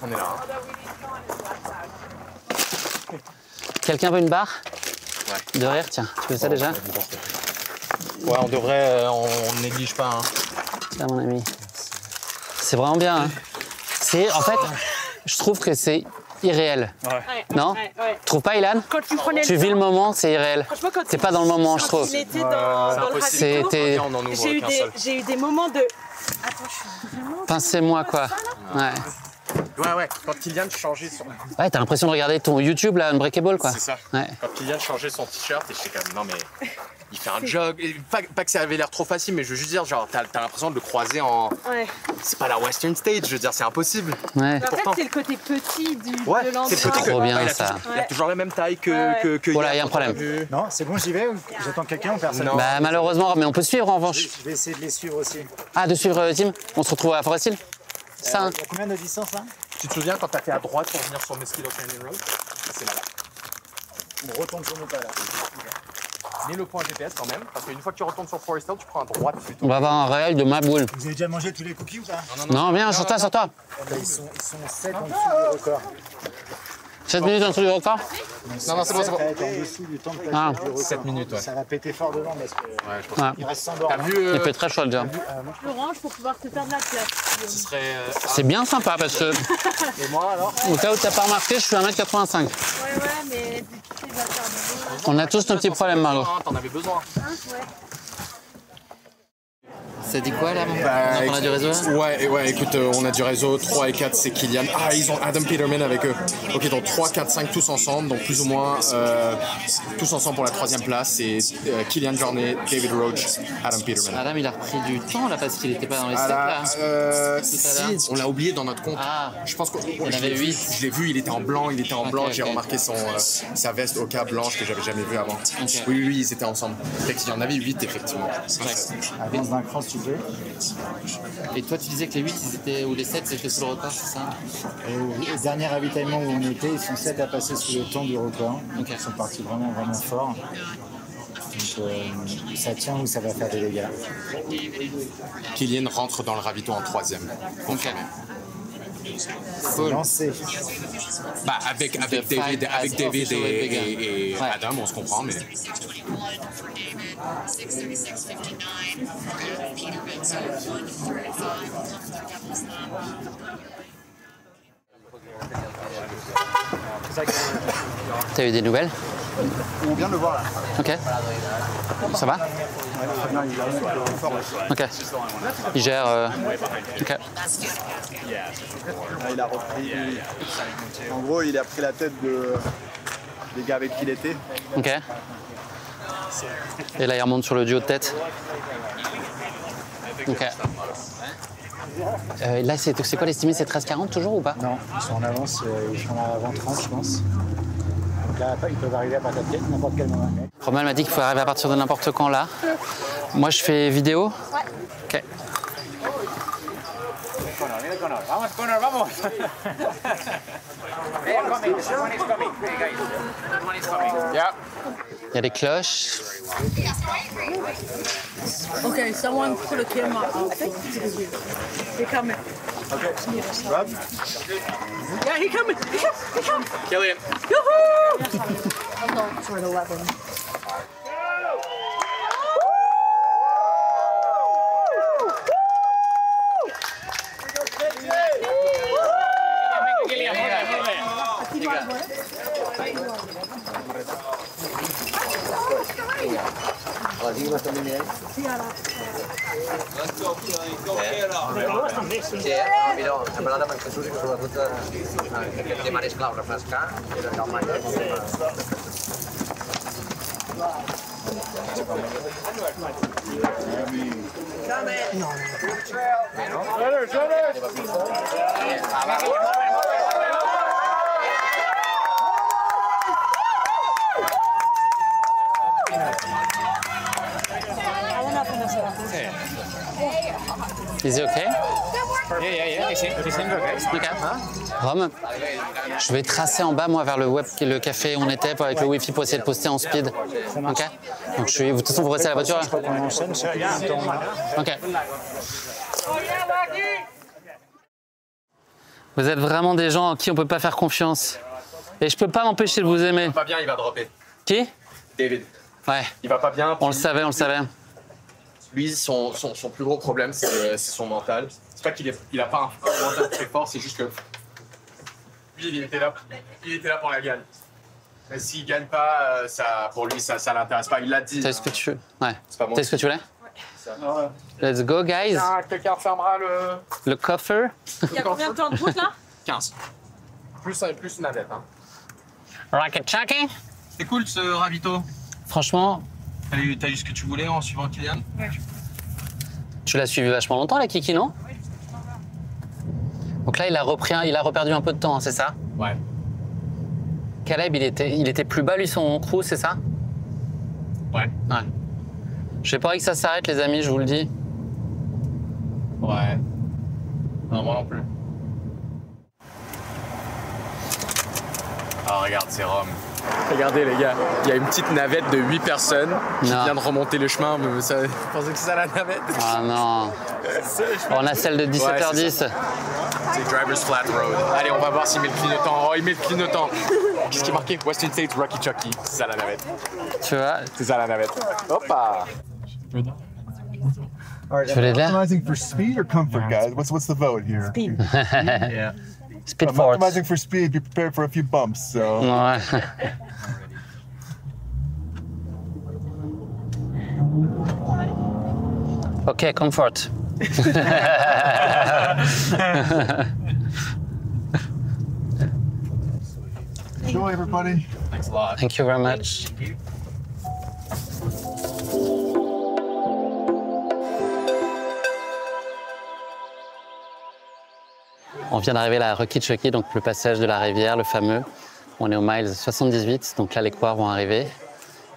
On est là. Hein. Quelqu'un veut une barre? Ouais. De rire, tiens, tu veux ça déjà? Ouais, on devrait, on néglige pas. Hein. Tiens mon ami. C'est vraiment bien. Hein. C'est, en fait, je trouve que c'est irréel. Ouais. Non? Ouais. Tu trouves pas, Ilan? Quand tu prenais Tu vis le moment, c'est irréel. Franchement, quand T'es pas dans le moment, je trouve. il était dans le C'était. ravito, j'ai eu des moments de. Attends, je suis vraiment. Pincez-moi, quoi. Ouais. Ouais, quand Kilian changeait son... Ouais, t'as l'impression de regarder ton YouTube, là, Unbreakable, quoi. C'est ça. Ouais. Quand Kilian changeait son t-shirt, et j'étais comme, non mais... Il fait un jog, et pas que ça avait l'air trop facile, mais je veux juste dire, genre, t'as l'impression de le croiser en... Ouais. C'est pas la Western Stage, je veux dire, c'est impossible. Ouais. En fait, c'est le côté petit de l'endroit. C'est petit trop bien, ça. Il a toujours la même taille que Voilà, il y a un problème. Non, c'est bon, j'y vais ou j'attends quelqu'un ou personne? Non. Bah, malheureusement, mais on peut suivre en revanche. Je vais essayer de les suivre aussi. Ah, de suivre Tim? On se retrouve à Forest Hill? Ça, hein. Il y a combien de distance là? Tu te souviens quand t'as fait à droite pour venir sur Mosquito Canyon Road? C'est là. On retourne sur nos pas là. Mets le point GPS quand même, parce qu'une fois que tu retournes sur Forest Hill, tu prends à droite plutôt. On va avoir un réel de ma boule. Vous avez déjà mangé tous les cookies ou pas? Non, viens, sur toi, sur toi. Ils sont 7 en dessous du record. 7 minutes en dessous du record? Non, c'est bon, c'est bon. En dessous du temps de Ah. passage du record. 7 minutes, ouais. Ça va péter fort devant parce que Ouais, je pense. Ouais. il reste 100 bornes. T'as vu Il fait très chaud déjà. Je range pour pouvoir te faire de la place. Ce serait... C'est bien sympa parce que, Et moi alors? au cas où t'as pas remarqué, je suis 1m85. Ouais, mais tu vas faire On a tous nos petits problèmes, Margot. T'en avais besoin. ouais. Ça dit quoi là? On a du réseau là? Ouais, écoute, on a du réseau. 3 et 4, c'est Kilian. Ah, ils ont Adam Peterman avec eux. Ok, donc 3, 4, 5, tous ensemble. Donc plus ou moins tous ensemble pour la 3e place. C'est Kilian Jornet, David Roach, Adam Peterman. Adam, il a repris du temps là parce qu'il était pas dans les 7 là. Si, on l'a oublié dans notre compte. Ah. Je pense qu'on en avait 8. Je l'ai vu, il était en blanc. J'ai ok. remarqué sa veste au cas blanche que j'avais jamais vue avant. Oui, ils étaient ensemble. Il y en avait 8 effectivement. Avance d'un cran si tu veux. Et toi, tu disais que les 8 ils étaient, ou les 7 c'était sous le record, c'est ça? Au dernier ravitaillement où on était, ils sont 7 à passer sous le temps du record. Donc ils sont partis vraiment fort. Donc ça tient ou ça va faire des dégâts. Kilian rentre dans le ravito en 3e. Confirmé. C'est lancé. Bah avec David et Adam, on se comprend, mais... T'as eu des nouvelles? On vient de le voir là. Ok. Ça va? Ok. Il gère. Ok. Là, il a repris. En gros, il a pris la tête des gars avec qui il était. Ok. Et là, il remonte sur le duo de tête. Ok. Là, c'est quoi l'estimé? C'est 13,40 toujours ou pas? Non, ils sont en avance, ils sont avant 30 je pense. Donc là, ils peuvent arriver à partir de n'importe quel moment. Romain m'a dit qu'il faut arriver à partir de n'importe quand là. Moi, je fais vidéo. Ouais. Ok. Vamos, Connor, vamos. Il y a des cloches. Okay, someone put a camera out. He coming. Okay. Rob? Yeah, he coming. He coming. Killian. Yoo-hoo! I'm going for the 11. Mira, hem parlat amb en Jesús i sobretot aquest tema és clau, refrescar i de calmar. Is it okay? Yeah. He seems okay. Ok. Rome, je vais tracer en bas, moi, vers le café où on était, avec le Wi-Fi pour essayer de poster en speed. Ok. Donc, de toute façon, vous restez à la voiture là. Ok. Vous êtes vraiment des gens en qui on peut pas faire confiance. Et je peux pas m'empêcher de vous aimer. Il va pas bien, il va dropper. Qui? David. Ouais. Il va pas bien. On le savait. Lui, son plus gros problème, c'est son mental. C'est pas qu'il a pas un mental très fort, c'est juste que lui, il était là pour la gagne. Et s'il gagne pas, pour lui, ça l'intéresse pas. Il l'a dit. T'as ce que tu veux. Ouais. C'est pas bon. T'as ce que tu voulais? Ouais. Let's go, guys. Quelqu'un fermera le coffre. Il y a combien de temps de route là? 15. Plus une navette. Hein. Rocket Chucky. C'était cool ce ravito. Franchement. T'as eu ce que tu voulais en suivant Kylian? Ouais. Tu l'as suivi vachement longtemps, la Kiki, non? Donc là, il a reperdu un peu de temps, hein, c'est ça? Ouais. Caleb, il était plus bas, lui, son crew, c'est ça? Ouais. J'ai pas envie que ça s'arrête, les amis, je vous le dis. Ouais. Non, moi non plus. Ah, regarde, c'est Rome. Regardez, les gars, il y a une petite navette de 8 personnes qui vient de remonter le chemin. Mais vous pensez que c'est ça la navette? Ah non. On a celle de 17h10. Ouais, c'est Driver's Flat Road. Allez, on va voir s'il met le clignotant. Oh, il met le clignotant. Qu'est-ce qui est marqué? Western States Rocky Chucky. C'est ça la navette. Tu vois? C'est ça la navette. Hoppa! Tu veux l'aider? Optimizing for speed or comfort, guys? What's the vote here? Speed. Yeah. Speed I'm forward. optimizing for speed. Be prepared for a few bumps. So. Ouais. Ok, comfort. Enjoy, everybody. Thanks a lot. Thank you very much. On vient d'arriver à la Rocky Chucky, donc le passage de la rivière, le fameux. On est au mile 78, donc là les coureurs vont arriver.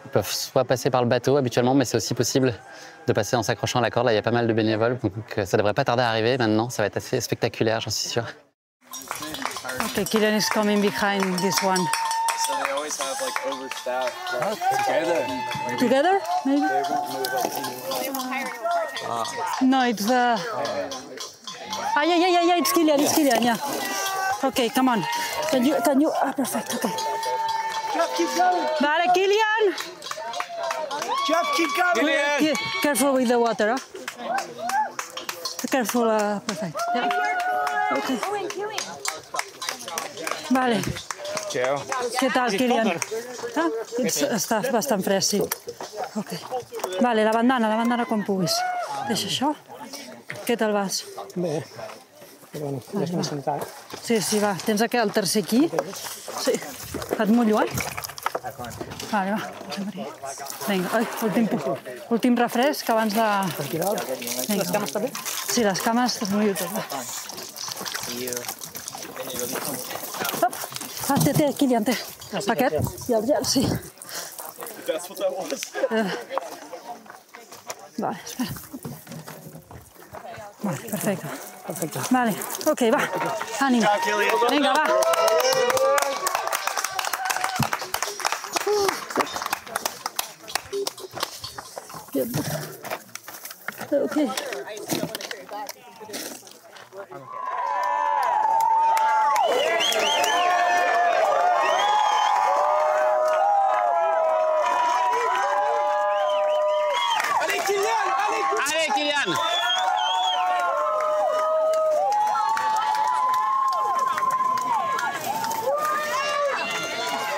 Ils peuvent soit passer par le bateau habituellement, mais c'est aussi possible de passer en s'accrochant à la corde. Là, il y a pas mal de bénévoles, donc ça devrait pas tarder à arriver maintenant. Ça va être assez spectaculaire, j'en suis sûr. Okay, Kylian is coming behind this one. So they always have like overstaffed. Together, maybe? No, it's yeah, it's Kylian, yeah. Okay, come on. Can you, perfect, okay. Jeff, keep going. Vale, Kylian! Jeff, keep going. Kylian. Careful with the water, huh? Careful, perfect. Yeah. Okay. Vale. Què tal, Kylian? Està bastant fresc, sí. Okay. Vale, la bandana quan puguis. Deixa això. Què tal vas? Bé. Però bueno, deixa'm sentar. Sí, va. Tens el tercer aquí. Sí. Et mullo, Vale, va. Vinga, últim refresc abans de... Les cames també? Sí, les cames es mullo tot. Té, Kylian, té. Aquest i el gel, sí. That's what that was. Vale, espera. Vale, perfecte. Vale, ok, va. Ànim. Vinga, va. Ok. Allez, Kylian! Allez, Kylian!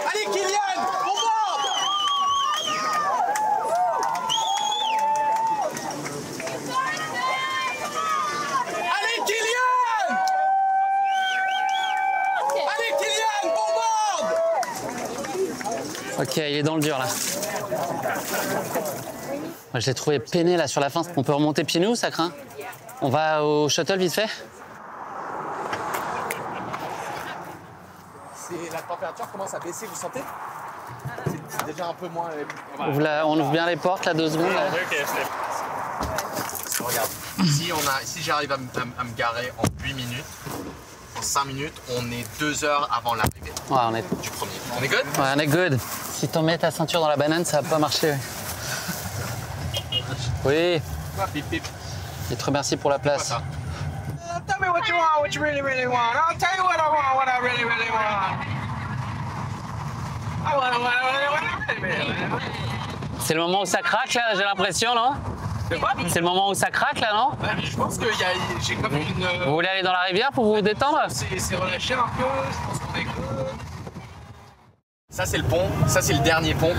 Allez, Kylian! On monte! Allez, Kylian! Allez, Kylian! On monte! Ok, il est dans le dur là. Moi, je l'ai trouvé peiné là sur la fin. On peut remonter pieds nus ou ça craint? On va au shuttle vite fait? La température commence à baisser, vous sentez? C'est déjà un peu moins... On ouvre bien les portes là, 2 secondes. Là. Regarde, si j'arrive à me garer en 8 minutes, en 5 minutes, on est 2 heures avant l'arrivée du premier. On est good? Ouais, on est good. Si t'en mets ta ceinture dans la banane, ça va pas marcher. Oui. Pip, pip. Et te remercie pour la place. Tell me what you want, what you really, really want. I'll tell you what I want, what I really, really want. I want, what I really, really want. C'est le moment où ça craque là, j'ai l'impression, non? C'est le moment où ça craque là, non? Je pense que j'ai comme une... Vous voulez aller dans la rivière pour vous détendre? C'est relâché un peu, je pense qu'on est good. Ça c'est le pont, ça c'est le dernier pont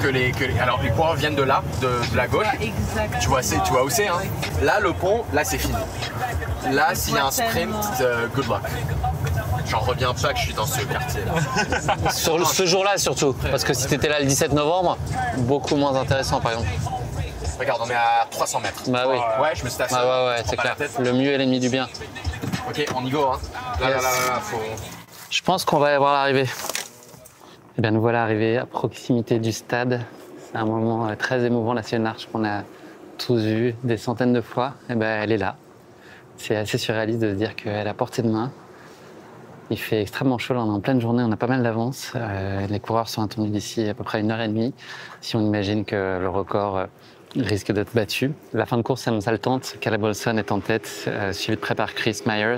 alors les coureurs viennent de là, de la gauche. Exactement. Tu vois où c'est, hein? Là le pont, là c'est fini. Là s'il y a un sprint, good luck. J'en reviens pas que je suis dans ce quartier là. Sur ce jour-là surtout, parce que si t'étais là le 17 novembre, beaucoup moins intéressant par exemple. Regarde, on est à 300 mètres. Bah oui. Ouais, je me suis assis. Ouais, c'est clair. Le mieux est l'ennemi du bien. Ok, on y go, hein. Là, faut... Je pense qu'on va y voir l'arrivée. Eh bien, nous voilà arrivés à proximité du stade. C'est un moment très émouvant. Là, c'est une arche qu'on a tous vue des centaines de fois. Eh bien, elle est là. C'est assez surréaliste de se dire qu'elle est à portée de main. Il fait extrêmement chaud, là, on est en pleine journée, on a pas mal d'avance. Les coureurs sont attendus d'ici à peu près 1h30, si on imagine que le record risque d'être battu. La fin de course s'annonce haletante. Caleb Wilson est en tête, suivi de près par Chris Myers.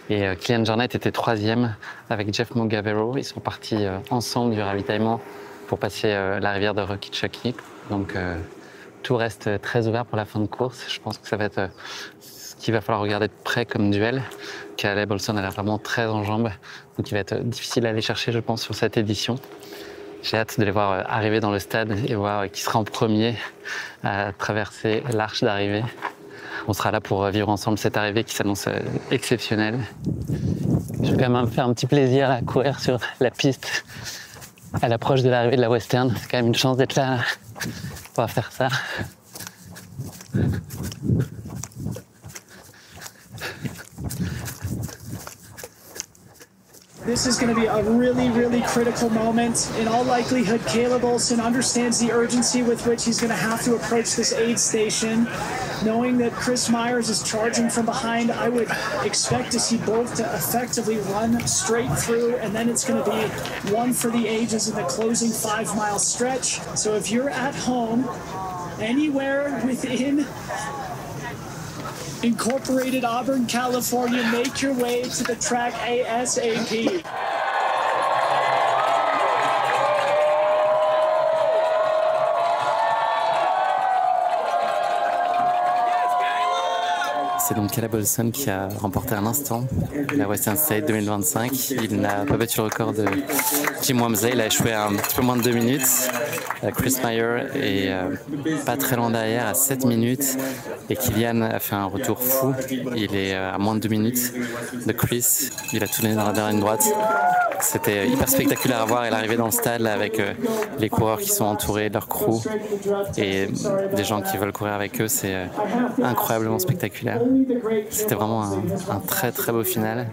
Et Kilian Jornet était 3e avec Jeff Mogavero. Ils sont partis ensemble du ravitaillement pour passer la rivière de Rocky Chucky. Donc tout reste très ouvert pour la fin de course. Je pense que ça va être ce qu'il va falloir regarder de près comme duel. Caleb Wilson a l'air vraiment très en jambes. Donc il va être difficile à aller chercher, je pense, sur cette édition. J'ai hâte de les voir arriver dans le stade et voir qui sera en premier à traverser l'arche d'arrivée. On sera là pour vivre ensemble cette arrivée qui s'annonce exceptionnelle. Je vais quand même me faire un petit plaisir à courir sur la piste à l'approche de l'arrivée de la Western. C'est quand même une chance d'être là pour faire ça. This is going to be a really, really critical moment. In all likelihood, Caleb Olson understands the urgency with which he's going to have to approach this aid station. Knowing that Chris Myers is charging from behind, I would expect to see both to effectively run straight through, and then it's going to be one for the ages in the closing 5-mile stretch. So if you're at home, anywhere within Incorporated Auburn, California, make your way to the track ASAP. C'est donc Caleb Wilson qui a remporté un instant la Western State 2025. Il n'a pas battu le record de Jim Wamsley, il a échoué à un petit peu moins de 2 minutes. Chris Meyer est pas très loin derrière, à 7 minutes. Et Kilian a fait un retour fou. Il est à moins de 2 minutes de Chris. Il a tout donné dans la dernière ligne droite. C'était hyper spectaculaire à voir. Il est arrivé dans le stade là, avec les coureurs qui sont entourés de leur crew et des gens qui veulent courir avec eux. C'est incroyablement spectaculaire. C'était vraiment un très très beau final.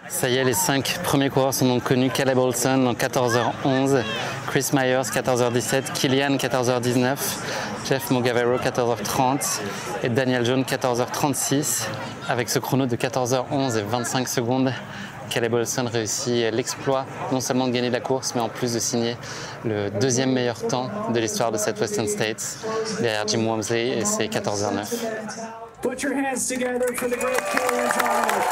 Ça y est, les 5 premiers coureurs sont donc connus. Caleb Olson en 14h11, Chris Myers 14h17, Kilian 14h19, Jeff Mogavero 14h30 et Daniel Jones 14h36. Avec ce chrono de 14h11 et 25 secondes, Caleb Olson réussit l'exploit non seulement de gagner la course, mais en plus de signer le 2e meilleur temps de l'histoire de cette Western States, derrière Jim Wamsley et ses 14h09. Put your hands together for the great Kilian Jornet.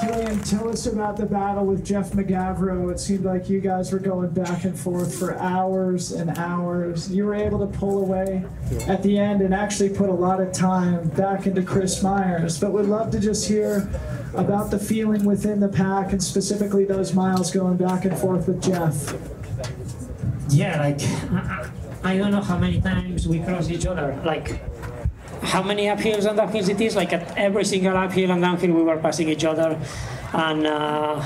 Kilian, tell us about the battle with Jeff Mogavero. It seemed like you guys were going back and forth for hours and hours. You were able to pull away at the end and actually put a lot of time back into Chris Myers. But we'd love to just hear about the feeling within the pack and specifically those miles going back and forth with Jeff. Yeah, like, I don't know how many times we cross each other. Like, how many uphills and downhills it is. Like at every single uphill and downhill, we were passing each other, and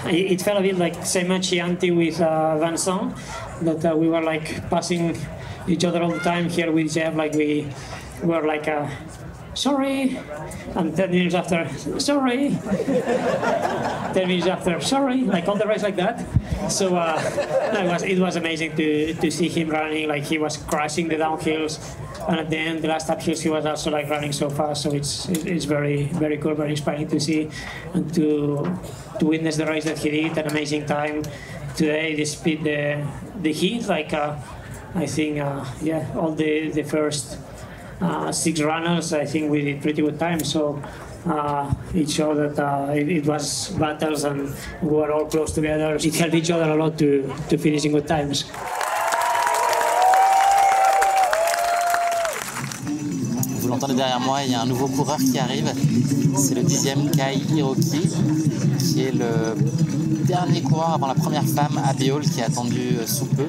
it felt a bit like same as Chianti with Vincent, that we were like passing each other all the time. Here with Jeff, like we were like sorry, and 10 minutes after, sorry, 10 minutes after, sorry, like on the race like that. So it was amazing to see him running, like he was crashing the downhills, and at the end, the last uphills, he was also like running so fast. So it's very, very cool, very inspiring to see and to witness the race that he did, an amazing time. Today, the speed, the heat, like I think, all the first 6 runners, I think we did pretty good time. So it showed that it was battles and we were all close together. It helped each other a lot to finish in good times. Vous l'entendez derrière moi, il y a un nouveau coureur qui arrive. C'est le 10e Kai Hiroki, qui est le dernier coureur avant la première femme à Béol qui est attendue sous peu.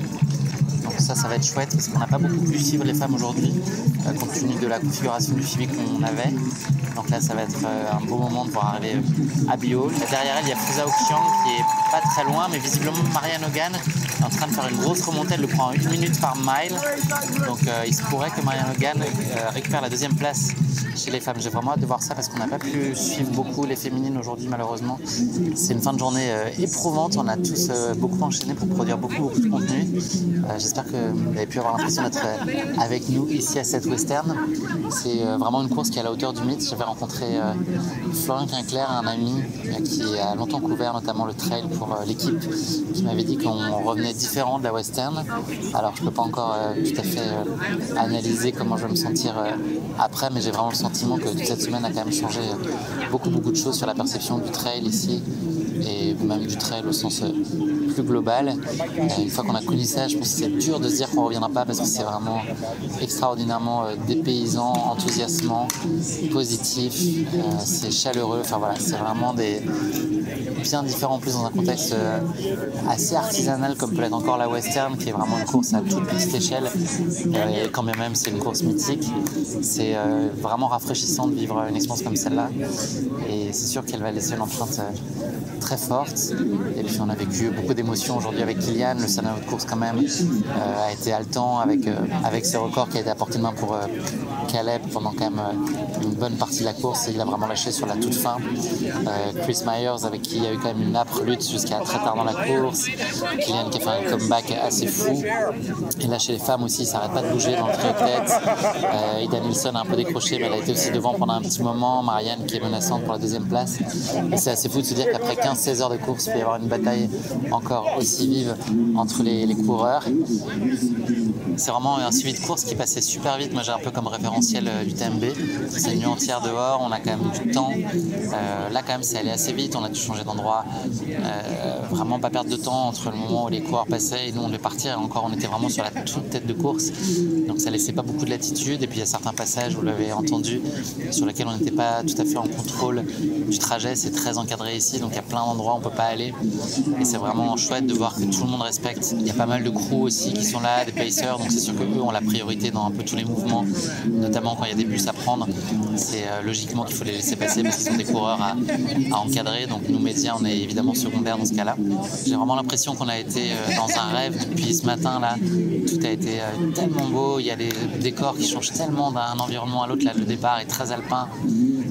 Donc ça va être chouette parce qu'on n'a pas beaucoup pu suivre les femmes aujourd'hui compte tenu de la configuration du suivi qu'on avait. Donc là ça va être un beau moment de voir arriver à Béol. Derrière elle il y a Friza Okiang qui est pas très loin, mais visiblement Marianne Hogan est en train de faire une grosse remontée, elle le prend 1 minute par mile. Donc il se pourrait que Marianne Hogan récupère la 2e place chez les femmes. J'ai vraiment hâte de voir ça parce qu'on n'a pas pu suivre beaucoup les féminines aujourd'hui malheureusement. C'est une fin de journée éprouvante, on a tous beaucoup enchaîné pour produire beaucoup de contenu. J'espère que vous avez pu avoir l'impression d'être avec nous ici à cette western. C'est vraiment une course qui est à la hauteur du mythe. J'avais rencontré Florian Quinclair, un ami qui a longtemps couvert notamment le trail pour l'équipe, qui m'avait dit qu'on revenait différent de la western. Alors je ne peux pas encore tout à fait analyser comment je vais me sentir après, mais j'ai vraiment le sentiment que toute cette semaine a quand même changé beaucoup de choses sur la perception du trail ici et même du trail au sens plus global. Une fois qu'on a connu ça, je pense que c'est dur de se dire qu'on ne reviendra pas parce que c'est vraiment extraordinairement dépaysant, enthousiasmant, positif, c'est chaleureux, enfin voilà, c'est vraiment bien différent en plus dans un contexte assez artisanal comme peut l'être encore la western, qui est vraiment une course à toute petite échelle, et quand bien même c'est une course mythique, c'est vraiment rafraîchissant de vivre une expérience comme celle-là, et c'est sûr qu'elle va laisser une empreinte très forte. Et puis on a vécu beaucoup d'émotions aujourd'hui avec Kilian. Le scénario de course quand même a été haletant avec ce record qui a été à portée de main pour Caleb pendant quand même une bonne partie de la course, et il a vraiment lâché sur la toute fin. Chris Myers avec qui il y a eu quand même une âpre lutte jusqu'à très tard dans la course. Kilian qui a fait un comeback assez fou. Et là chez les femmes aussi, ça n'arrête pas de bouger dans le trio de tête. Ida Nilsson a un peu décroché, mais elle a été aussi devant pendant un petit moment. Marianne qui est menaçante pour la 2e place. Et c'est assez fou de se dire qu'après 15-16 heures de course, il peut y avoir une bataille encore aussi vive entre les coureurs. C'est vraiment un suivi de course qui passait super vite. Moi j'ai un peu comme référentiel l'UTMB. C'est une nuit entière dehors, on a quand même du temps. Là quand même c'est allé assez vite, on a dû changer d'endroit. Vraiment pas perdre de temps entre le moment où les coureurs passaient et nous on devait partir. Et encore on était vraiment sur la toute tête de course. Donc ça laissait pas beaucoup de latitude. Et puis il y a certains passages, vous l'avez entendu, sur lesquels on n'était pas tout à fait en contrôle du trajet. C'est très encadré ici, donc il y a plein d'endroits où on peut pas aller. Et c'est vraiment chouette de voir que tout le monde respecte. Il y a pas mal de crews aussi qui sont là, des pacers, donc c'est sûr qu'eux ont la priorité dans un peu tous les mouvements, notamment quand il y a des bus à prendre. C'est logiquement qu'il faut les laisser passer parce qu'ils sont des coureurs à encadrer, donc nous médias on est évidemment secondaires dans ce cas-là. J'ai vraiment l'impression qu'on a été dans un rêve depuis ce matin là. Tout a été tellement beau, il y a des décors qui changent tellement d'un environnement à l'autre. Là le départ est très alpin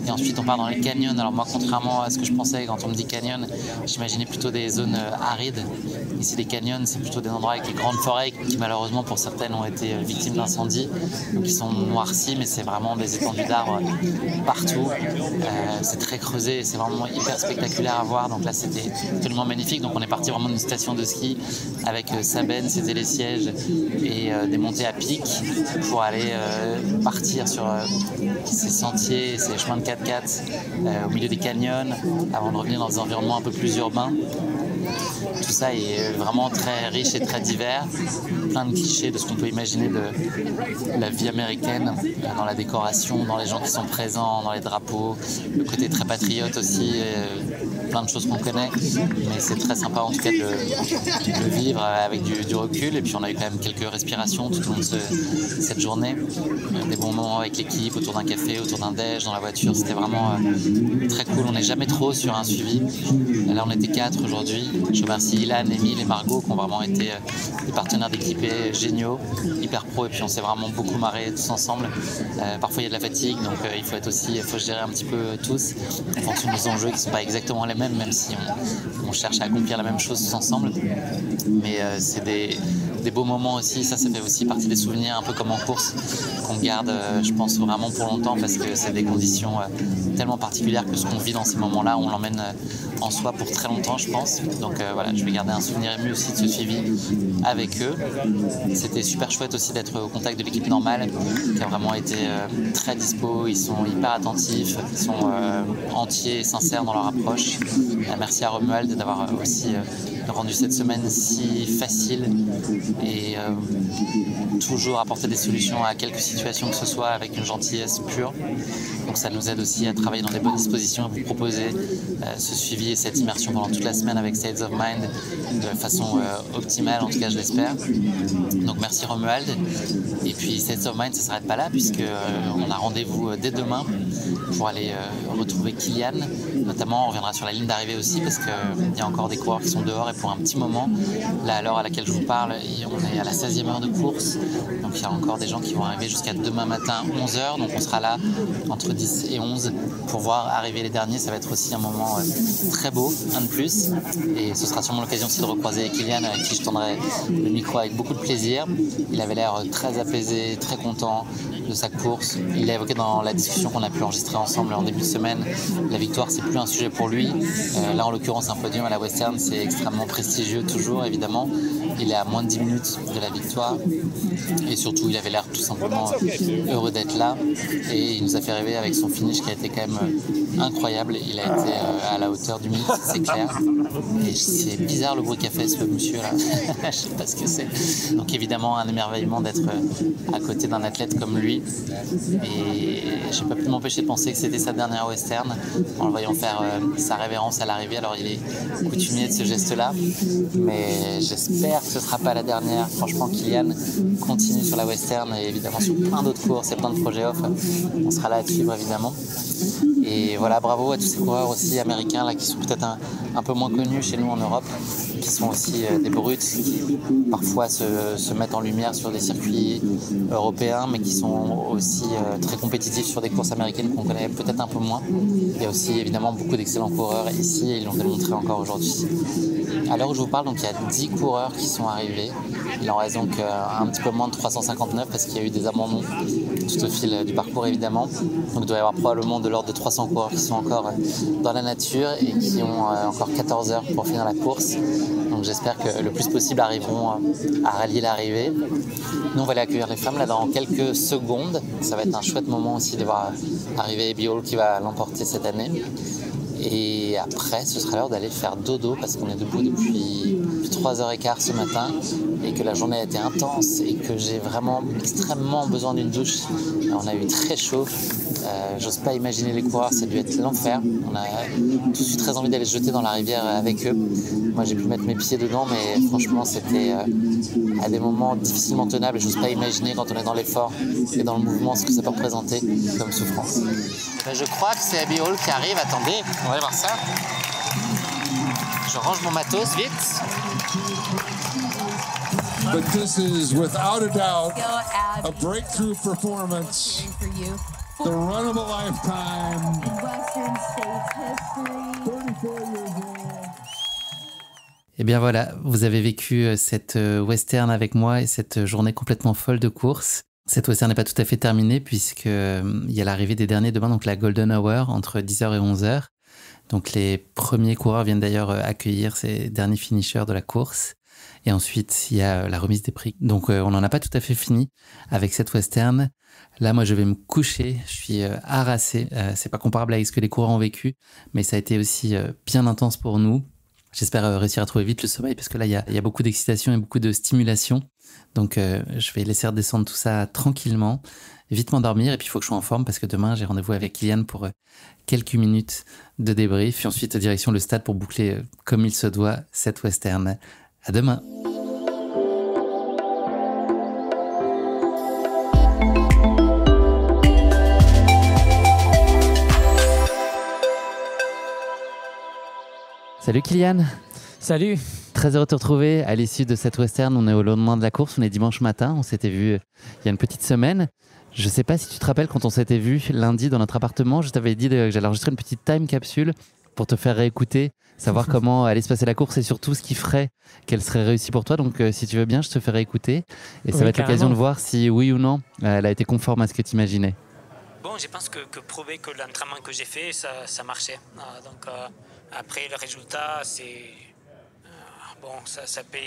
et ensuite on part dans les canyons. Alors moi contrairement à ce que je pensais quand on me dit canyon, j'imaginais plutôt des zones arides. Ici les canyons c'est plutôt des endroits avec des grandes forêts qui malheureusement pour certaines ont été victimes d'incendies, donc ils sont noircis, mais c'est vraiment des étendues d'arbres partout. C'est très creusé, c'est vraiment hyper spectaculaire à voir. Donc là c'était tellement magnifique. Donc on est parti vraiment d'une station de ski avec Saben, ses télésièges et des montées à pic pour aller partir sur ces sentiers, ces chemins de 4x4 au milieu des canyons avant de revenir dans des environnements un peu plus urbains. Tout ça est vraiment très riche et très divers, plein de clichés de ce qu'on peut imaginer de la vie américaine, dans la décoration, dans les gens qui sont présents, dans les drapeaux, le côté très patriote aussi, plein de choses qu'on connaît, mais c'est très sympa en tout cas de vivre avec du recul. Et puis on a eu quand même quelques respirations tout au long de cette journée, des bons moments avec l'équipe, autour d'un café, autour d'un déj, dans la voiture, c'était vraiment très cool. On n'est jamais trop sur un suivi. Là on était 4 aujourd'hui. Je remercie Ilan, Émile et Margot qui ont vraiment été des partenaires d'équipe géniaux, hyper pro, et puis on s'est vraiment beaucoup marré tous ensemble. Parfois il y a de la fatigue, donc il faut gérer un petit peu tous en fonction de nos enjeux qui ne sont pas exactement les mêmes si on cherche à accomplir la même chose tous ensemble. Mais c'est des beaux moments aussi, ça fait aussi partie des souvenirs, un peu comme en course, qu'on garde, je pense, vraiment pour longtemps, parce que c'est des conditions tellement particulières que ce qu'on vit dans ces moments-là, on l'emmène en soi pour très longtemps, je pense. Donc voilà, je vais garder un souvenir ému aussi de ce suivi avec eux. C'était super chouette aussi d'être au contact de l'équipe normale, qui a vraiment été très dispo, ils sont hyper attentifs, ils sont entiers et sincères dans leur approche. Merci à Romuald d'avoir aussi rendu cette semaine si facile et toujours apporter des solutions à quelques situations que ce soit avec une gentillesse pure. Donc ça nous aide aussi à travailler dans des bonnes dispositions, à vous proposer ce suivi et cette immersion pendant toute la semaine avec States of Mind de façon optimale, en tout cas je l'espère. Donc merci Romuald. Et puis States of Mind, ça ne s'arrête pas là, puisqu'on a rendez-vous dès demain pour aller retrouver Kilian. Notamment on reviendra sur la ligne d'arrivée aussi, parce qu'il y a encore des coureurs qui sont dehors, et pour un petit moment, là à l'heure à laquelle je vous parle, on est à la 16e heure de course, donc il y a encore des gens qui vont arriver jusqu'à demain matin 11h, donc on sera là entre 10 et 11 pour voir arriver les derniers. Ça va être aussi un moment très beau, un de plus, et ce sera sûrement l'occasion aussi de recroiser Kilian, avec qui je tendrai le micro avec beaucoup de plaisir. Il avait l'air très apaisé, très content de sa course. Il a évoqué dans la discussion qu'on a pu enregistrer ensemble en début de semaine, la victoire c'est plus un sujet pour lui. Là en l'occurrence un podium à la Western, c'est extrêmement prestigieux toujours évidemment. Il est à moins de 10 minutes de la victoire, et surtout il avait l'air tout simplement heureux d'être là, et il nous a fait rêver avec son finish qui a été quand même incroyable. Il a été à la hauteur du mythe, c'est clair, et c'est bizarre le bruit qu'a fait ce monsieur là. Je sais pas ce que c'est. Donc évidemment un émerveillement d'être à côté d'un athlète comme lui, et j'ai pas pu m'empêcher de penser que c'était sa dernière Western en le voyant faire sa révérence à l'arrivée. Alors il est coutumier de ce geste là, mais j'espère que ce sera pas la dernière. Franchement Kilian continue sur la Western et évidemment sur plein d'autres courses et plein de projets off. On sera là à suivre évidemment. Et voilà, bravo à tous ces coureurs aussi américains là, qui sont peut-être un peu moins connus chez nous en Europe, qui sont aussi des brutes, qui parfois se mettent en lumière sur des circuits européens, mais qui sont aussi très compétitifs sur des courses américaines qu'on connaît peut-être un peu moins. Il y a aussi évidemment beaucoup d'excellents coureurs ici, et ils l'ont démontré encore aujourd'hui. À l'heure où je vous parle, donc, il y a 10 coureurs qui sont arrivés. Il en reste donc un petit peu moins de 359, parce qu'il y a eu des abandons tout au fil du parcours évidemment. Donc il doit y avoir probablement de l'ordre de 300 coureurs qui sont encore dans la nature et qui ont encore 14 heures pour finir la course. Donc j'espère que le plus possible arriveront à rallier l'arrivée. Nous on va aller accueillir les femmes là dans quelques secondes. Ça va être un chouette moment aussi de voir arriver Abby Hall qui va l'emporter cette année. Et après, ce sera l'heure d'aller faire dodo, parce qu'on est debout depuis 3h15 ce matin, et que la journée a été intense et que j'ai vraiment extrêmement besoin d'une douche. On a eu très chaud. J'ose pas imaginer les coureurs, ça a dû être l'enfer. On a tous eu très envie d'aller se jeter dans la rivière avec eux. Moi j'ai pu mettre mes pieds dedans, mais franchement c'était à des moments difficilement tenables, et j'ose pas imaginer quand on est dans l'effort et dans le mouvement ce que ça peut représenter comme souffrance. Je crois que c'est Abby Hall qui arrive. Attendez, on va aller voir ça. Je range mon matos vite. But this is without a doubt a breakthrough performance. The run of a lifetime. Western States history. 34 years old. Et bien voilà, vous avez vécu cette western avec moi et cette journée complètement folle de course. Cette western n'est pas tout à fait terminée, puisqu'il y a l'arrivée des derniers demain, donc la Golden Hour entre 10h et 11h. Donc les premiers coureurs viennent d'ailleurs accueillir ces derniers finishers de la course. Et ensuite, il y a la remise des prix. Donc on n'en a pas tout à fait fini avec cette western. Là, moi, je vais me coucher. Je suis harassé. C'est pas comparable avec ce que les coureurs ont vécu, mais ça a été aussi bien intense pour nous. J'espère réussir à trouver vite le sommeil parce que là, il y a beaucoup d'excitation et beaucoup de stimulation. Donc, je vais laisser redescendre tout ça tranquillement, vite m'endormir. Et puis, il faut que je sois en forme parce que demain, j'ai rendez-vous avec Kylian pour quelques minutes de débrief. Puis ensuite, direction le stade pour boucler comme il se doit cette western. À demain. Salut Kylian. Salut. Très heureux de te retrouver à l'issue de cette western. On est au lendemain de la course, on est dimanche matin. On s'était vu il y a une petite semaine. Je ne sais pas si tu te rappelles quand on s'était vu lundi dans notre appartement. Je t'avais dit que j'allais enregistrer une petite time capsule pour te faire réécouter, savoir comment allait se passer la course et surtout ce qui ferait qu'elle serait réussie pour toi. Donc si tu veux bien, je te fais réécouter. Et ça va être l'occasion de voir si oui ou non, elle a été conforme à ce que tu imaginais. Bon, je pense que prouver que l'entraînement que j'ai fait, ça marchait. Donc après, le résultat, c'est... bon, ça peut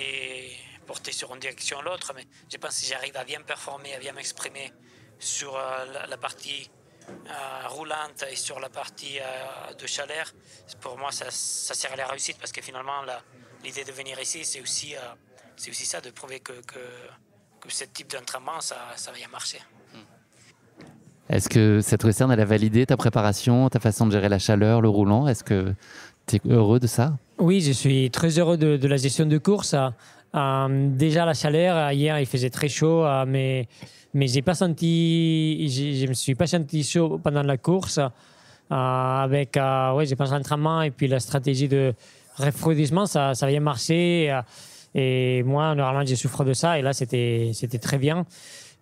porter sur une direction ou l'autre, mais je pense que si j'arrive à bien performer, à bien m'exprimer sur la partie roulante et sur la partie de chaleur, pour moi, ça sert à la réussite parce que finalement, l'idée de venir ici, c'est aussi ça, de prouver que ce type d'entraînement, ça va bien marcher. Est-ce que cette western, elle a validé ta préparation, ta façon de gérer la chaleur, le roulant? Est-ce que tu es heureux de ça? Oui, je suis très heureux de la gestion de course. Déjà, la chaleur, hier, il faisait très chaud, mais je me suis pas senti chaud pendant la course. Avec, je pense, l'entraînement et puis la stratégie de refroidissement, ça a bien marché. Et moi, normalement, je souffre de ça. Et là, c'était très bien.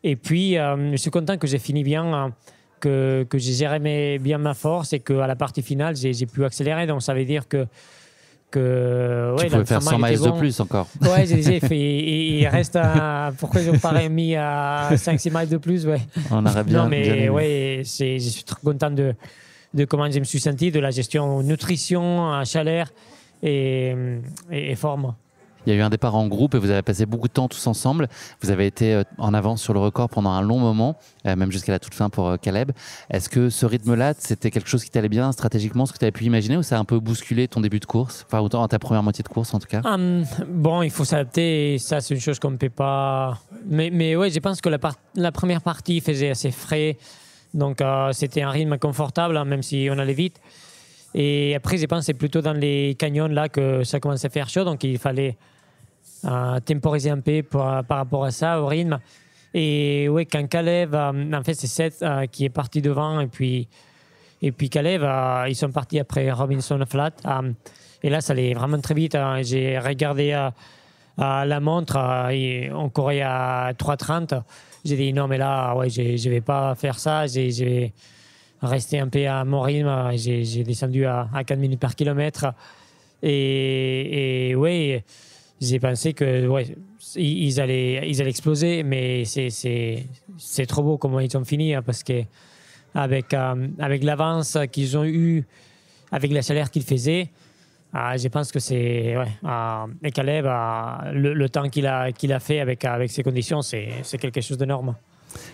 Et puis, je suis content que j'ai fini bien, que j'ai géré bien ma force et qu'à la partie finale, j'ai pu accélérer. Donc, ça veut dire que tu pouvais faire 100 miles de plus encore. Ouais, j'ai fait. Il reste pourquoi ils n'ont pas mis à 5-6 miles de plus, ouais. On aurait bien. Non, mais bien ouais, je suis très content de comment je me suis senti, de la gestion nutrition, chaleur et forme. Il y a eu un départ en groupe et vous avez passé beaucoup de temps tous ensemble. Vous avez été en avance sur le record pendant un long moment, même jusqu'à la toute fin pour Caleb. Est-ce que ce rythme-là, c'était quelque chose qui t'allait bien stratégiquement, ce que tu avais pu imaginer, ou ça a un peu bousculé ton début de course, enfin autant ta première moitié de course en tout cas? Bon, il faut s'adapter et ça, c'est une chose qu'on ne peut pas... Mais ouais, je pense que la première partie faisait assez frais, donc c'était un rythme confortable, même si on allait vite. Et après, je pense que c'est plutôt dans les canyons là que ça commençait à faire chaud, donc il fallait temporiser un peu par rapport à ça, au rythme. Et ouais, quand Caleb, en fait, c'est Seth qui est parti devant, et puis Caleb, ils sont partis après Robinson Flat. Et là, ça allait vraiment très vite. J'ai regardé la montre, on courait à 3:30. J'ai dit non, mais là, ouais, je ne vais pas faire ça. Je vais rester un peu à mon rythme. J'ai descendu à 4 minutes par kilomètre. Et ouais, j'ai pensé que ouais, ils allaient exploser, mais c'est trop beau comment ils ont fini, parce que avec l'avance qu'ils ont eu, avec la chaleur qu'ils faisaient, je pense que c'est et Caleb, le temps qu'il a fait avec ces conditions, c'est quelque chose d'énorme.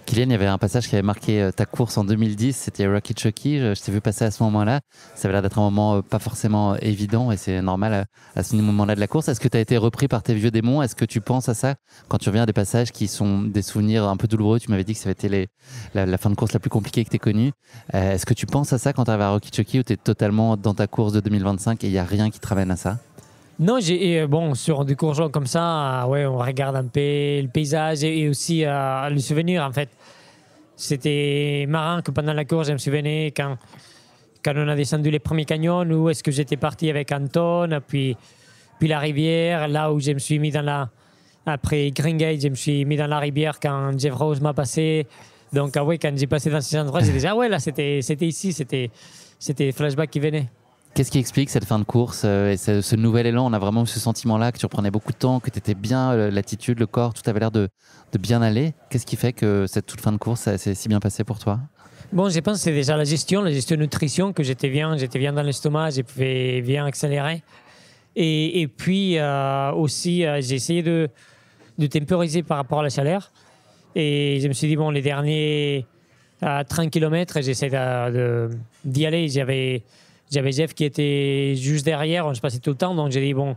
Kylian, il y avait un passage qui avait marqué ta course en 2010, c'était Rocky Chucky. Je t'ai vu passer à ce moment-là. Ça avait l'air d'être un moment pas forcément évident et c'est normal à ce moment-là de la course. Est-ce que tu as été repris par tes vieux démons? Est-ce que tu penses à ça quand tu reviens à des passages qui sont des souvenirs un peu douloureux? Tu m'avais dit que ça avait été la fin de course la plus compliquée que tu aies connue. Est-ce que tu penses à ça quand tu arrives à Rocky Chucky où tu es totalement dans ta course de 2025 et il n'y a rien qui te ramène à ça? Non, bon, sur des courses comme ça, ouais, on regarde un peu le paysage et aussi le souvenir, en fait. C'était marrant que pendant la course, je me souvenais quand on a descendu les premiers canyons, où est-ce que j'étais parti avec Anton, puis la rivière, là où je me suis mis après Green Gate, je me suis mis dans la rivière quand Jeff Rose m'a passé. Donc, ouais, quand j'ai passé dans ces endroits, j'ai dit, ouais, là, c'était ici, c'était des flashbacks qui venaient. Qu'est-ce qui explique cette fin de course et ce nouvel élan? On a vraiment eu ce sentiment-là que tu reprenais beaucoup de temps, que tu étais bien, l'attitude, le corps, tout avait l'air de bien aller. Qu'est-ce qui fait que cette toute fin de course, ça s'est si bien passé pour toi? Bon, je pense que c'est déjà la gestion nutrition, que j'étais bien dans l'estomac, j'ai pu bien accélérer. Et puis aussi, j'ai essayé de temporiser par rapport à la chaleur. Et je me suis dit, bon, les derniers 30 km, j'essaie d'y aller. j'avais Jeff qui était juste derrière, on se passait tout le temps, donc j'ai dit bon,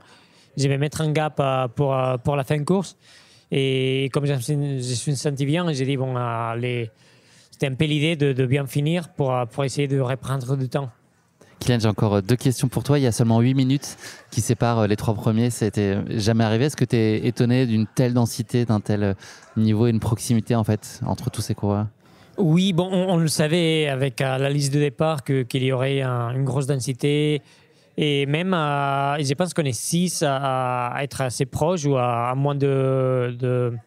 je vais mettre un gap pour la fin de course. Et comme je suis senti bien, j'ai dit bon, c'était un peu l'idée de bien finir pour essayer de reprendre du temps. Kylian, j'ai encore 2 questions pour toi. Il y a seulement 8 minutes qui séparent les 3 premiers. Ça n'était jamais arrivé. Est-ce que tu es étonné d'une telle densité, d'un tel niveau et une proximité en fait entre tous ces coureurs? Oui, bon, on le savait avec la liste de départ qu'il y aurait une grosse densité. Et même, je pense qu'on est 6 à être assez proches ou à moins de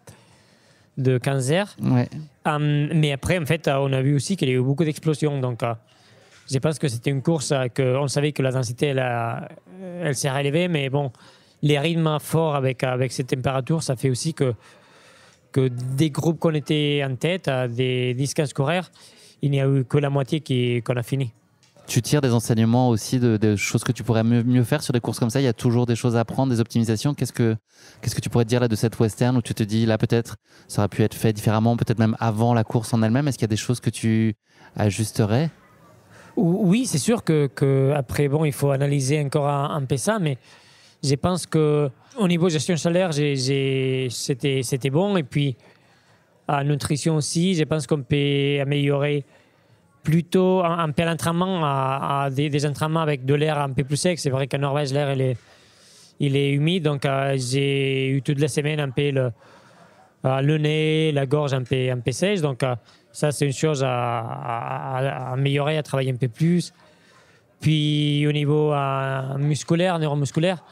15 heures. Ouais. Mais après, en fait, on a vu aussi qu'il y a eu beaucoup d'explosions. Donc, je pense que c'était une course qu'on savait que la densité, elle s'est élevée. Mais bon, les rythmes forts avec cette température, ça fait aussi que des groupes qu'on était en tête, des 10-15 coureurs, il n'y a eu que la moitié qu'on a fini. Tu tires des enseignements aussi de choses que tu pourrais mieux faire sur des courses comme ça? Il y a toujours des choses à apprendre, des optimisations. Qu'est-ce que tu pourrais te dire là de cette Western où tu te dis là peut-être ça aurait pu être fait différemment, peut-être même avant la course en elle-même? Est-ce qu'il y a des choses que tu ajusterais? Oui, c'est sûr que après bon, il faut analyser encore un peu ça, mais je pense que au niveau gestion chaleur, c'était bon, et puis à nutrition aussi, je pense qu'on peut améliorer plutôt un peu l'entraînement à des entraînements avec de l'air un peu plus sec. C'est vrai qu'en Norvège, l'air il est humide, donc j'ai eu toute la semaine un peu le nez, la gorge un peu sèche, donc ça c'est une chose à améliorer, à travailler un peu plus. Puis au niveau musculaire, neuromusculaire,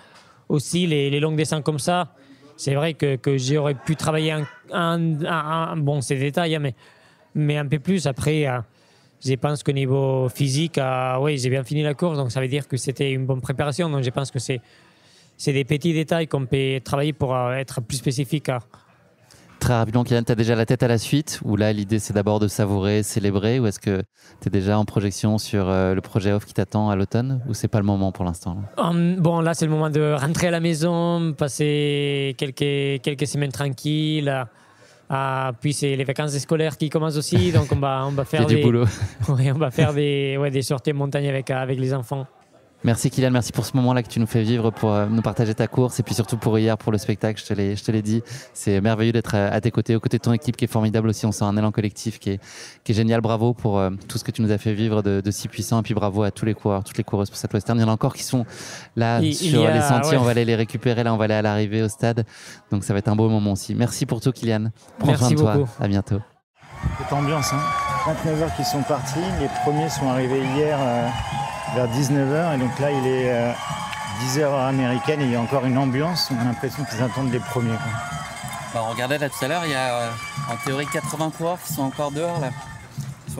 aussi les longues descentes comme ça, c'est vrai que j'aurais pu travailler bon, c'est des détails, hein, mais un peu plus. Après, je pense qu'au niveau physique, oui, j'ai bien fini la course, donc ça veut dire que c'était une bonne préparation. Donc je pense que c'est des petits détails qu'on peut travailler pour être plus spécifique. Très rapidement, Kylian, tu as déjà la tête à la suite, ou là l'idée c'est d'abord de savourer, célébrer, ou est-ce que tu es déjà en projection sur le projet off qui t'attend à l'automne, ou c'est pas le moment pour l'instant? Bon, là c'est le moment de rentrer à la maison, passer quelques semaines tranquilles. Puis c'est les vacances scolaires qui commencent aussi, donc on va faire du boulot. Oui, on va faire des sorties en montagne avec les enfants. Merci Kylian, merci pour ce moment-là que tu nous fais vivre, pour nous partager ta course, et puis surtout pour hier, pour le spectacle. Je te l'ai dit, c'est merveilleux d'être à tes côtés, aux côtés de ton équipe qui est formidable aussi. On sent un élan collectif qui est génial. Bravo pour tout ce que tu nous as fait vivre de si puissant, et puis bravo à tous les coureurs, toutes les coureuses pour cette Western. Il y en a encore qui sont là sur les sentiers, ouais. On va aller les récupérer, là on va aller à l'arrivée au stade, donc ça va être un beau moment aussi. Merci pour tout Kylian, prends soin de toi, à bientôt. Cette ambiance, 29 heures qui sont partis, les premiers sont arrivés hier vers 19h, et donc là il est 10h heure américaine, et il y a encore une ambiance, on a l'impression qu'ils attendent les premiers. Bah, on regardait là tout à l'heure, il y a en théorie 80 coureurs qui sont encore dehors là.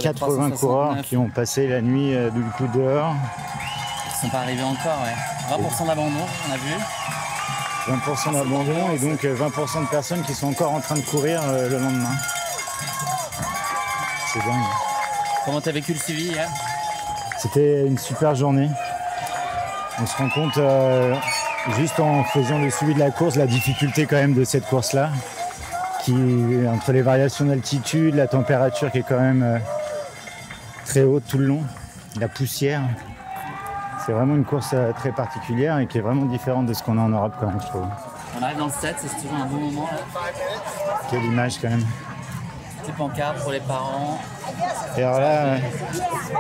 80 coureurs qui ont passé la nuit du coup dehors. Ils ne sont pas arrivés encore, ouais. 20% d'abandon, on a vu. 20% d'abandon, et donc 20% de personnes qui sont encore en train de courir le lendemain. C'est dingue. Comment t'as vécu le suivi hier? C'était une super journée. On se rend compte, juste en faisant le suivi de la course, la difficulté quand même de cette course-là, entre les variations d'altitude, la température qui est quand même très haute tout le long, la poussière. C'est vraiment une course très particulière et qui est vraiment différente de ce qu'on a en Europe quand même, je trouve. On arrive dans le stade, c'est toujours un bon moment là. Quelle image quand même. Des pancartes pour les parents. Et alors là,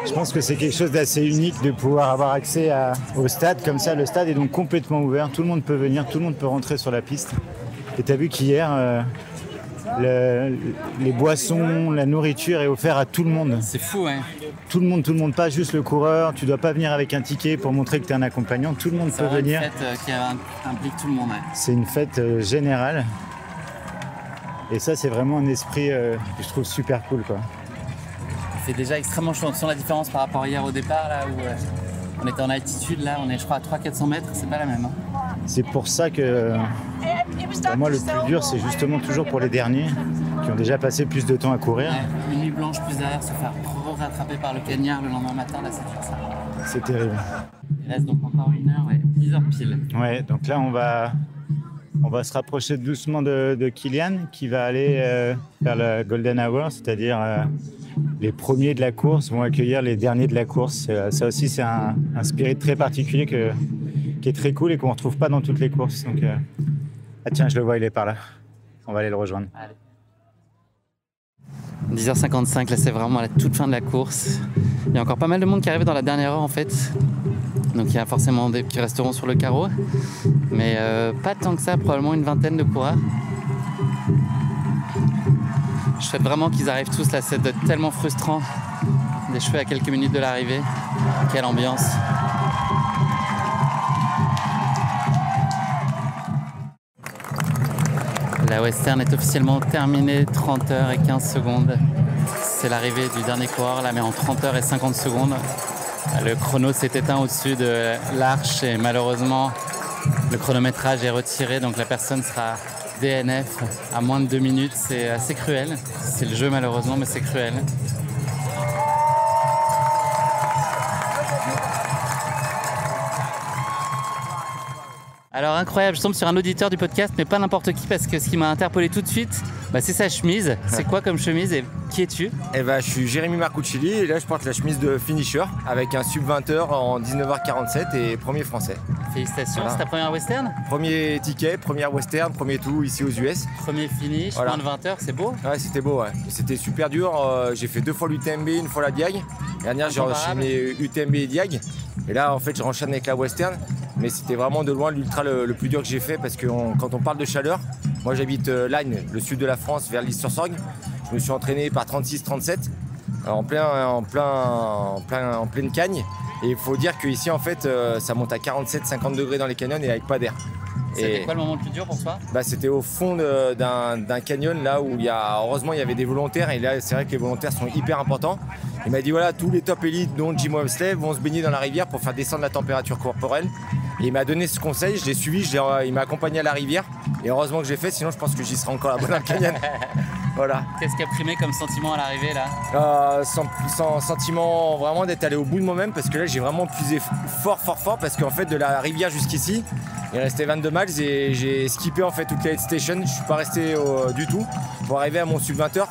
je pense que c'est quelque chose d'assez unique de pouvoir avoir accès au stade comme ça. Le stade est donc complètement ouvert, tout le monde peut venir, tout le monde peut rentrer sur la piste. Et tu as vu qu'hier, les boissons, la nourriture est offerte à tout le monde. C'est fou, hein. Tout le monde, pas juste le coureur. Tu dois pas venir avec un ticket pour montrer que tu es un accompagnant. Tout le monde peut venir. C'est une fête qui implique tout le monde. Ouais. C'est une fête générale. Et ça, c'est vraiment un esprit que je trouve super cool, quoi. C'est déjà extrêmement chaud. On sent la différence par rapport à hier au départ, là où on était en altitude. Là, on est, je crois, à 300-400 mètres. C'est pas la même. Hein. C'est pour ça que, pour moi, le plus dur, c'est justement toujours pour les derniers qui ont déjà passé plus de temps à courir. Ouais, une nuit blanche plus derrière, se faire rattraper par le cagnard le lendemain matin, là, c'est dur, ça. C'est terrible. Il reste donc encore 1 heure, ouais, 10 heures pile. Ouais, donc là, on va se rapprocher doucement de Kylian qui va aller vers la Golden Hour, c'est-à-dire les premiers de la course vont accueillir les derniers de la course. Ça aussi, c'est un spirit très particulier qui est très cool et qu'on ne retrouve pas dans toutes les courses. Donc, ah tiens, je le vois, il est par là. On va aller le rejoindre. Allez. 10h55, là c'est vraiment à la toute fin de la course. Il y a encore pas mal de monde qui arrive dans la dernière heure en fait. Donc il y a forcément des qui resteront sur le carreau. Mais pas tant que ça, probablement une vingtaine de coureurs. Je souhaite vraiment qu'ils arrivent tous là, c'est tellement frustrant d'échouer à quelques minutes de l'arrivée. Quelle ambiance. La Western est officiellement terminée, 30h15. C'est l'arrivée du dernier coureur là, mais en 30h50. Le chrono s'est éteint au-dessus de l'arche et malheureusement le chronométrage est retiré, donc la personne sera DNF à moins de 2 minutes. C'est assez cruel. C'est le jeu malheureusement, mais c'est cruel. Alors incroyable, je tombe sur un auditeur du podcast, mais pas n'importe qui, parce que ce qui m'a interpellé tout de suite, c'est sa chemise. C'est quoi comme chemise et qui es-tu? Je suis Jérémy Marcuccelli et là je porte la chemise de finisher avec un sub 20h en 19h47 et premier français. Félicitations, voilà. C'est ta première western? Premier ticket, première western, premier tout ici aux US. Premier finish, voilà. Moins de 20h, c'est beau? Ouais, c'était beau, ouais. C'était super dur, j'ai fait 2 fois l'UTMB, une fois la Diag. Dernière j'ai enchaîné UTMB et Diag. Et là en fait je renchaîne avec la western. Mais c'était vraiment de loin l'ultra le plus dur que j'ai fait parce que quand on parle de chaleur, moi j'habite Lagnes, le sud de la France, vers l'Is-sur-Sorgue. Je me suis entraîné par 36-37 en pleine cagne. Et il faut dire qu'ici en fait ça monte à 47-50 degrés dans les canyons et avec pas d'air. C'était quoi le moment le plus dur pour toi? C'était au fond d'un canyon là où heureusement il y avait des volontaires et là c'est vrai que les volontaires sont hyper importants. Il m'a dit voilà, tous les top élites dont Jim Wemsley vont se baigner dans la rivière pour faire descendre la température corporelle. Et il m'a donné ce conseil, je l'ai suivi, il m'a accompagné à la rivière et heureusement que j'ai fait, sinon je pense que j'y serais encore là-bas dans le canyon. Voilà. Qu'est-ce qui a primé comme sentiment à l'arrivée là? Sentiment vraiment d'être allé au bout de moi-même parce que là j'ai vraiment puisé fort parce qu'en fait de la rivière jusqu'ici il restait 22 miles et j'ai skippé en fait toute la head station, je suis pas resté du tout pour arriver à mon sub 20h.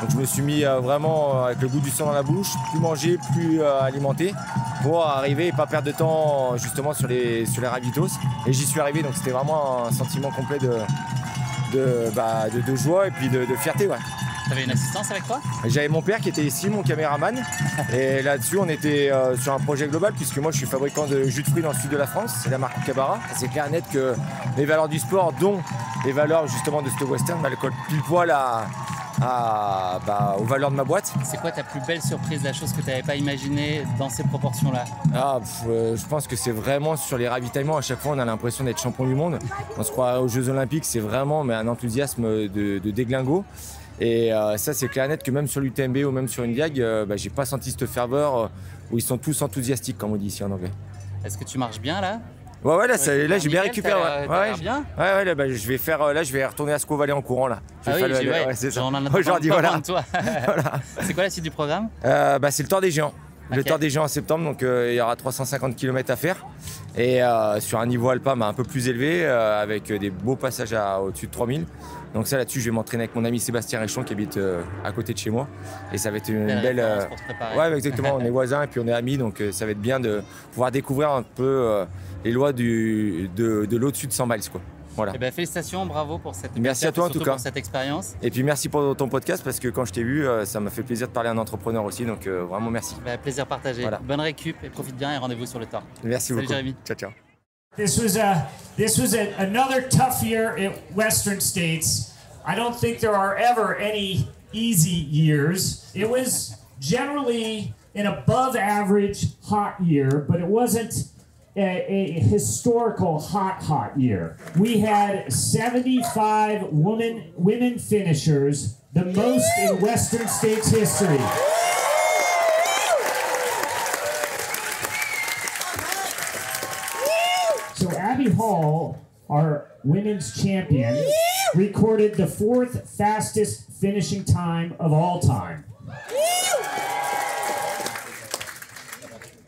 Donc je me suis mis vraiment avec le goût du sang dans la bouche, plus manger, plus alimenté pour arriver et pas perdre de temps justement sur les ravitaux. Et j'y suis arrivé, donc c'était vraiment un sentiment complet de joie et puis de fierté. Ouais. T'avais une assistance avec toi? J'avais mon père qui était ici, mon caméraman. Et là-dessus, on était sur un projet global puisque moi je suis fabricant de jus de fruits dans le sud de la France, c'est la marque Cabara. C'est clair et net que les valeurs du sport, dont les valeurs justement de ce western, elles collent pile poil aux valeurs de ma boîte. C'est quoi ta plus belle surprise, la chose que tu n'avais pas imaginée dans ces proportions-là? Je pense que c'est vraiment sur les ravitaillements. À chaque fois, on a l'impression d'être champion du monde. On se croit aux Jeux Olympiques, c'est vraiment un enthousiasme de déglingo. Et ça, c'est clair et net que même sur l'UTMB ou même sur une Diag, j'ai pas senti cette ferveur où ils sont tous enthousiastiques, comme on dit ici en anglais. Est-ce que tu marches bien là? Ouais, là j'ai bien récupéré. Bien je vais faire, là, je vais retourner à Squaw Valley en courant là. C'est ça. Aujourd'hui, voilà. Voilà. C'est quoi la suite du programme? C'est le Tour des Géants. Le Tour des Géants en septembre, donc il y aura 350 km à faire. Et sur un niveau alpin un peu plus élevé, avec des beaux passages au-dessus de 3000. Donc ça là-dessus, je vais m'entraîner avec mon ami Sébastien Réchon qui habite à côté de chez moi. Et ça va être une belle... Ouais, exactement, on est voisins et puis on est amis, donc ça va être bien de pouvoir découvrir un peu les lois de l'au-dessus de 100 miles, quoi. Voilà. Félicitations, bravo pour cette merci à toi en tout cas pour cette expérience. Et puis merci pour ton podcast parce que quand je t'ai vu, ça m'a fait plaisir de parler à un entrepreneur aussi, donc vraiment merci. Plaisir partagé. Voilà. Bonne récup et profite bien et rendez-vous sur le tour. Merci beaucoup. Jérémy. Ciao. This was another tough year at Western States. I don't think there are ever any easy years. It was generally an above average hot year, but it wasn't a historical hot year. We had 75 women finishers, the most in Western States history. So Abby Hall, our women's champion, recorded the 4th fastest finishing time of all time.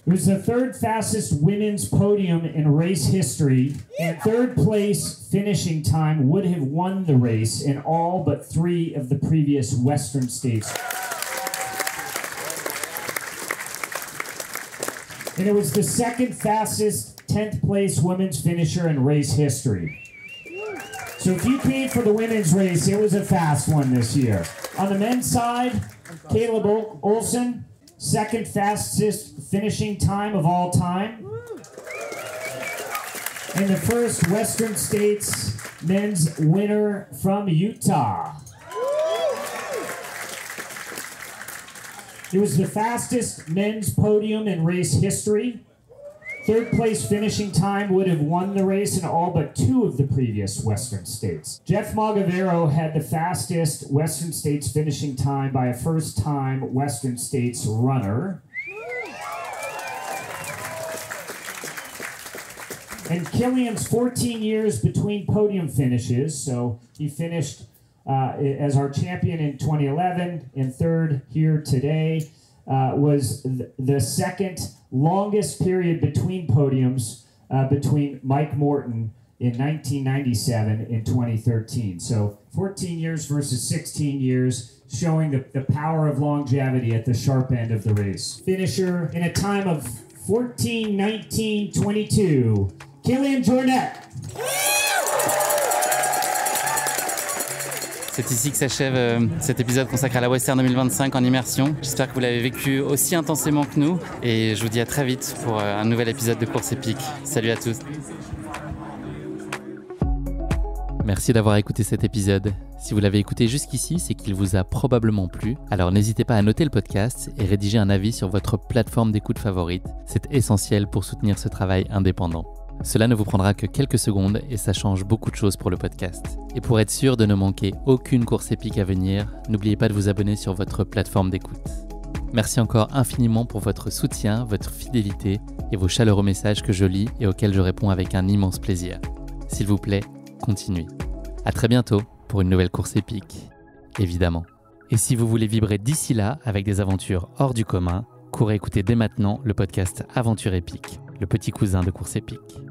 It was the 3rd fastest women's podium in race history, and 3rd place finishing time would have won the race in all but 3 of the previous Western States. And it was the second fastest 10th place women's finisher in race history. So if you came for the women's race, it was a fast one this year. On the men's side, Caleb Olson, second fastest finishing time of all time. And the first Western States men's winner from Utah. It was the fastest men's podium in race history. Third place finishing time would have won the race in all but 2 of the previous Western States. Jeff Magavero had the fastest Western States finishing time by a first-time Western States runner. And Killian's 14 years between podium finishes, so he finished as our champion in 2011 and third here today, was the second longest period between podiums between Mike Morton in 1997 and 2013. So 14 years versus 16 years, showing the power of longevity at the sharp end of the race. Finisher in a time of 14:19:22, Killian Jornet. C'est ici que s'achève cet épisode consacré à la Western 2025 en immersion. J'espère que vous l'avez vécu aussi intensément que nous et je vous dis à très vite pour un nouvel épisode de Course Épique. Salut à tous. Merci d'avoir écouté cet épisode. Si vous l'avez écouté jusqu'ici, c'est qu'il vous a probablement plu. Alors n'hésitez pas à noter le podcast et rédiger un avis sur votre plateforme d'écoute favorite. C'est essentiel pour soutenir ce travail indépendant. Cela ne vous prendra que quelques secondes et ça change beaucoup de choses pour le podcast. Et pour être sûr de ne manquer aucune course épique à venir, n'oubliez pas de vous abonner sur votre plateforme d'écoute. Merci encore infiniment pour votre soutien, votre fidélité et vos chaleureux messages que je lis et auxquels je réponds avec un immense plaisir. S'il vous plaît, continuez. À très bientôt pour une nouvelle course épique, évidemment. Et si vous voulez vibrer d'ici là avec des aventures hors du commun, courez écouter dès maintenant le podcast Aventure épique, le petit cousin de Course épique.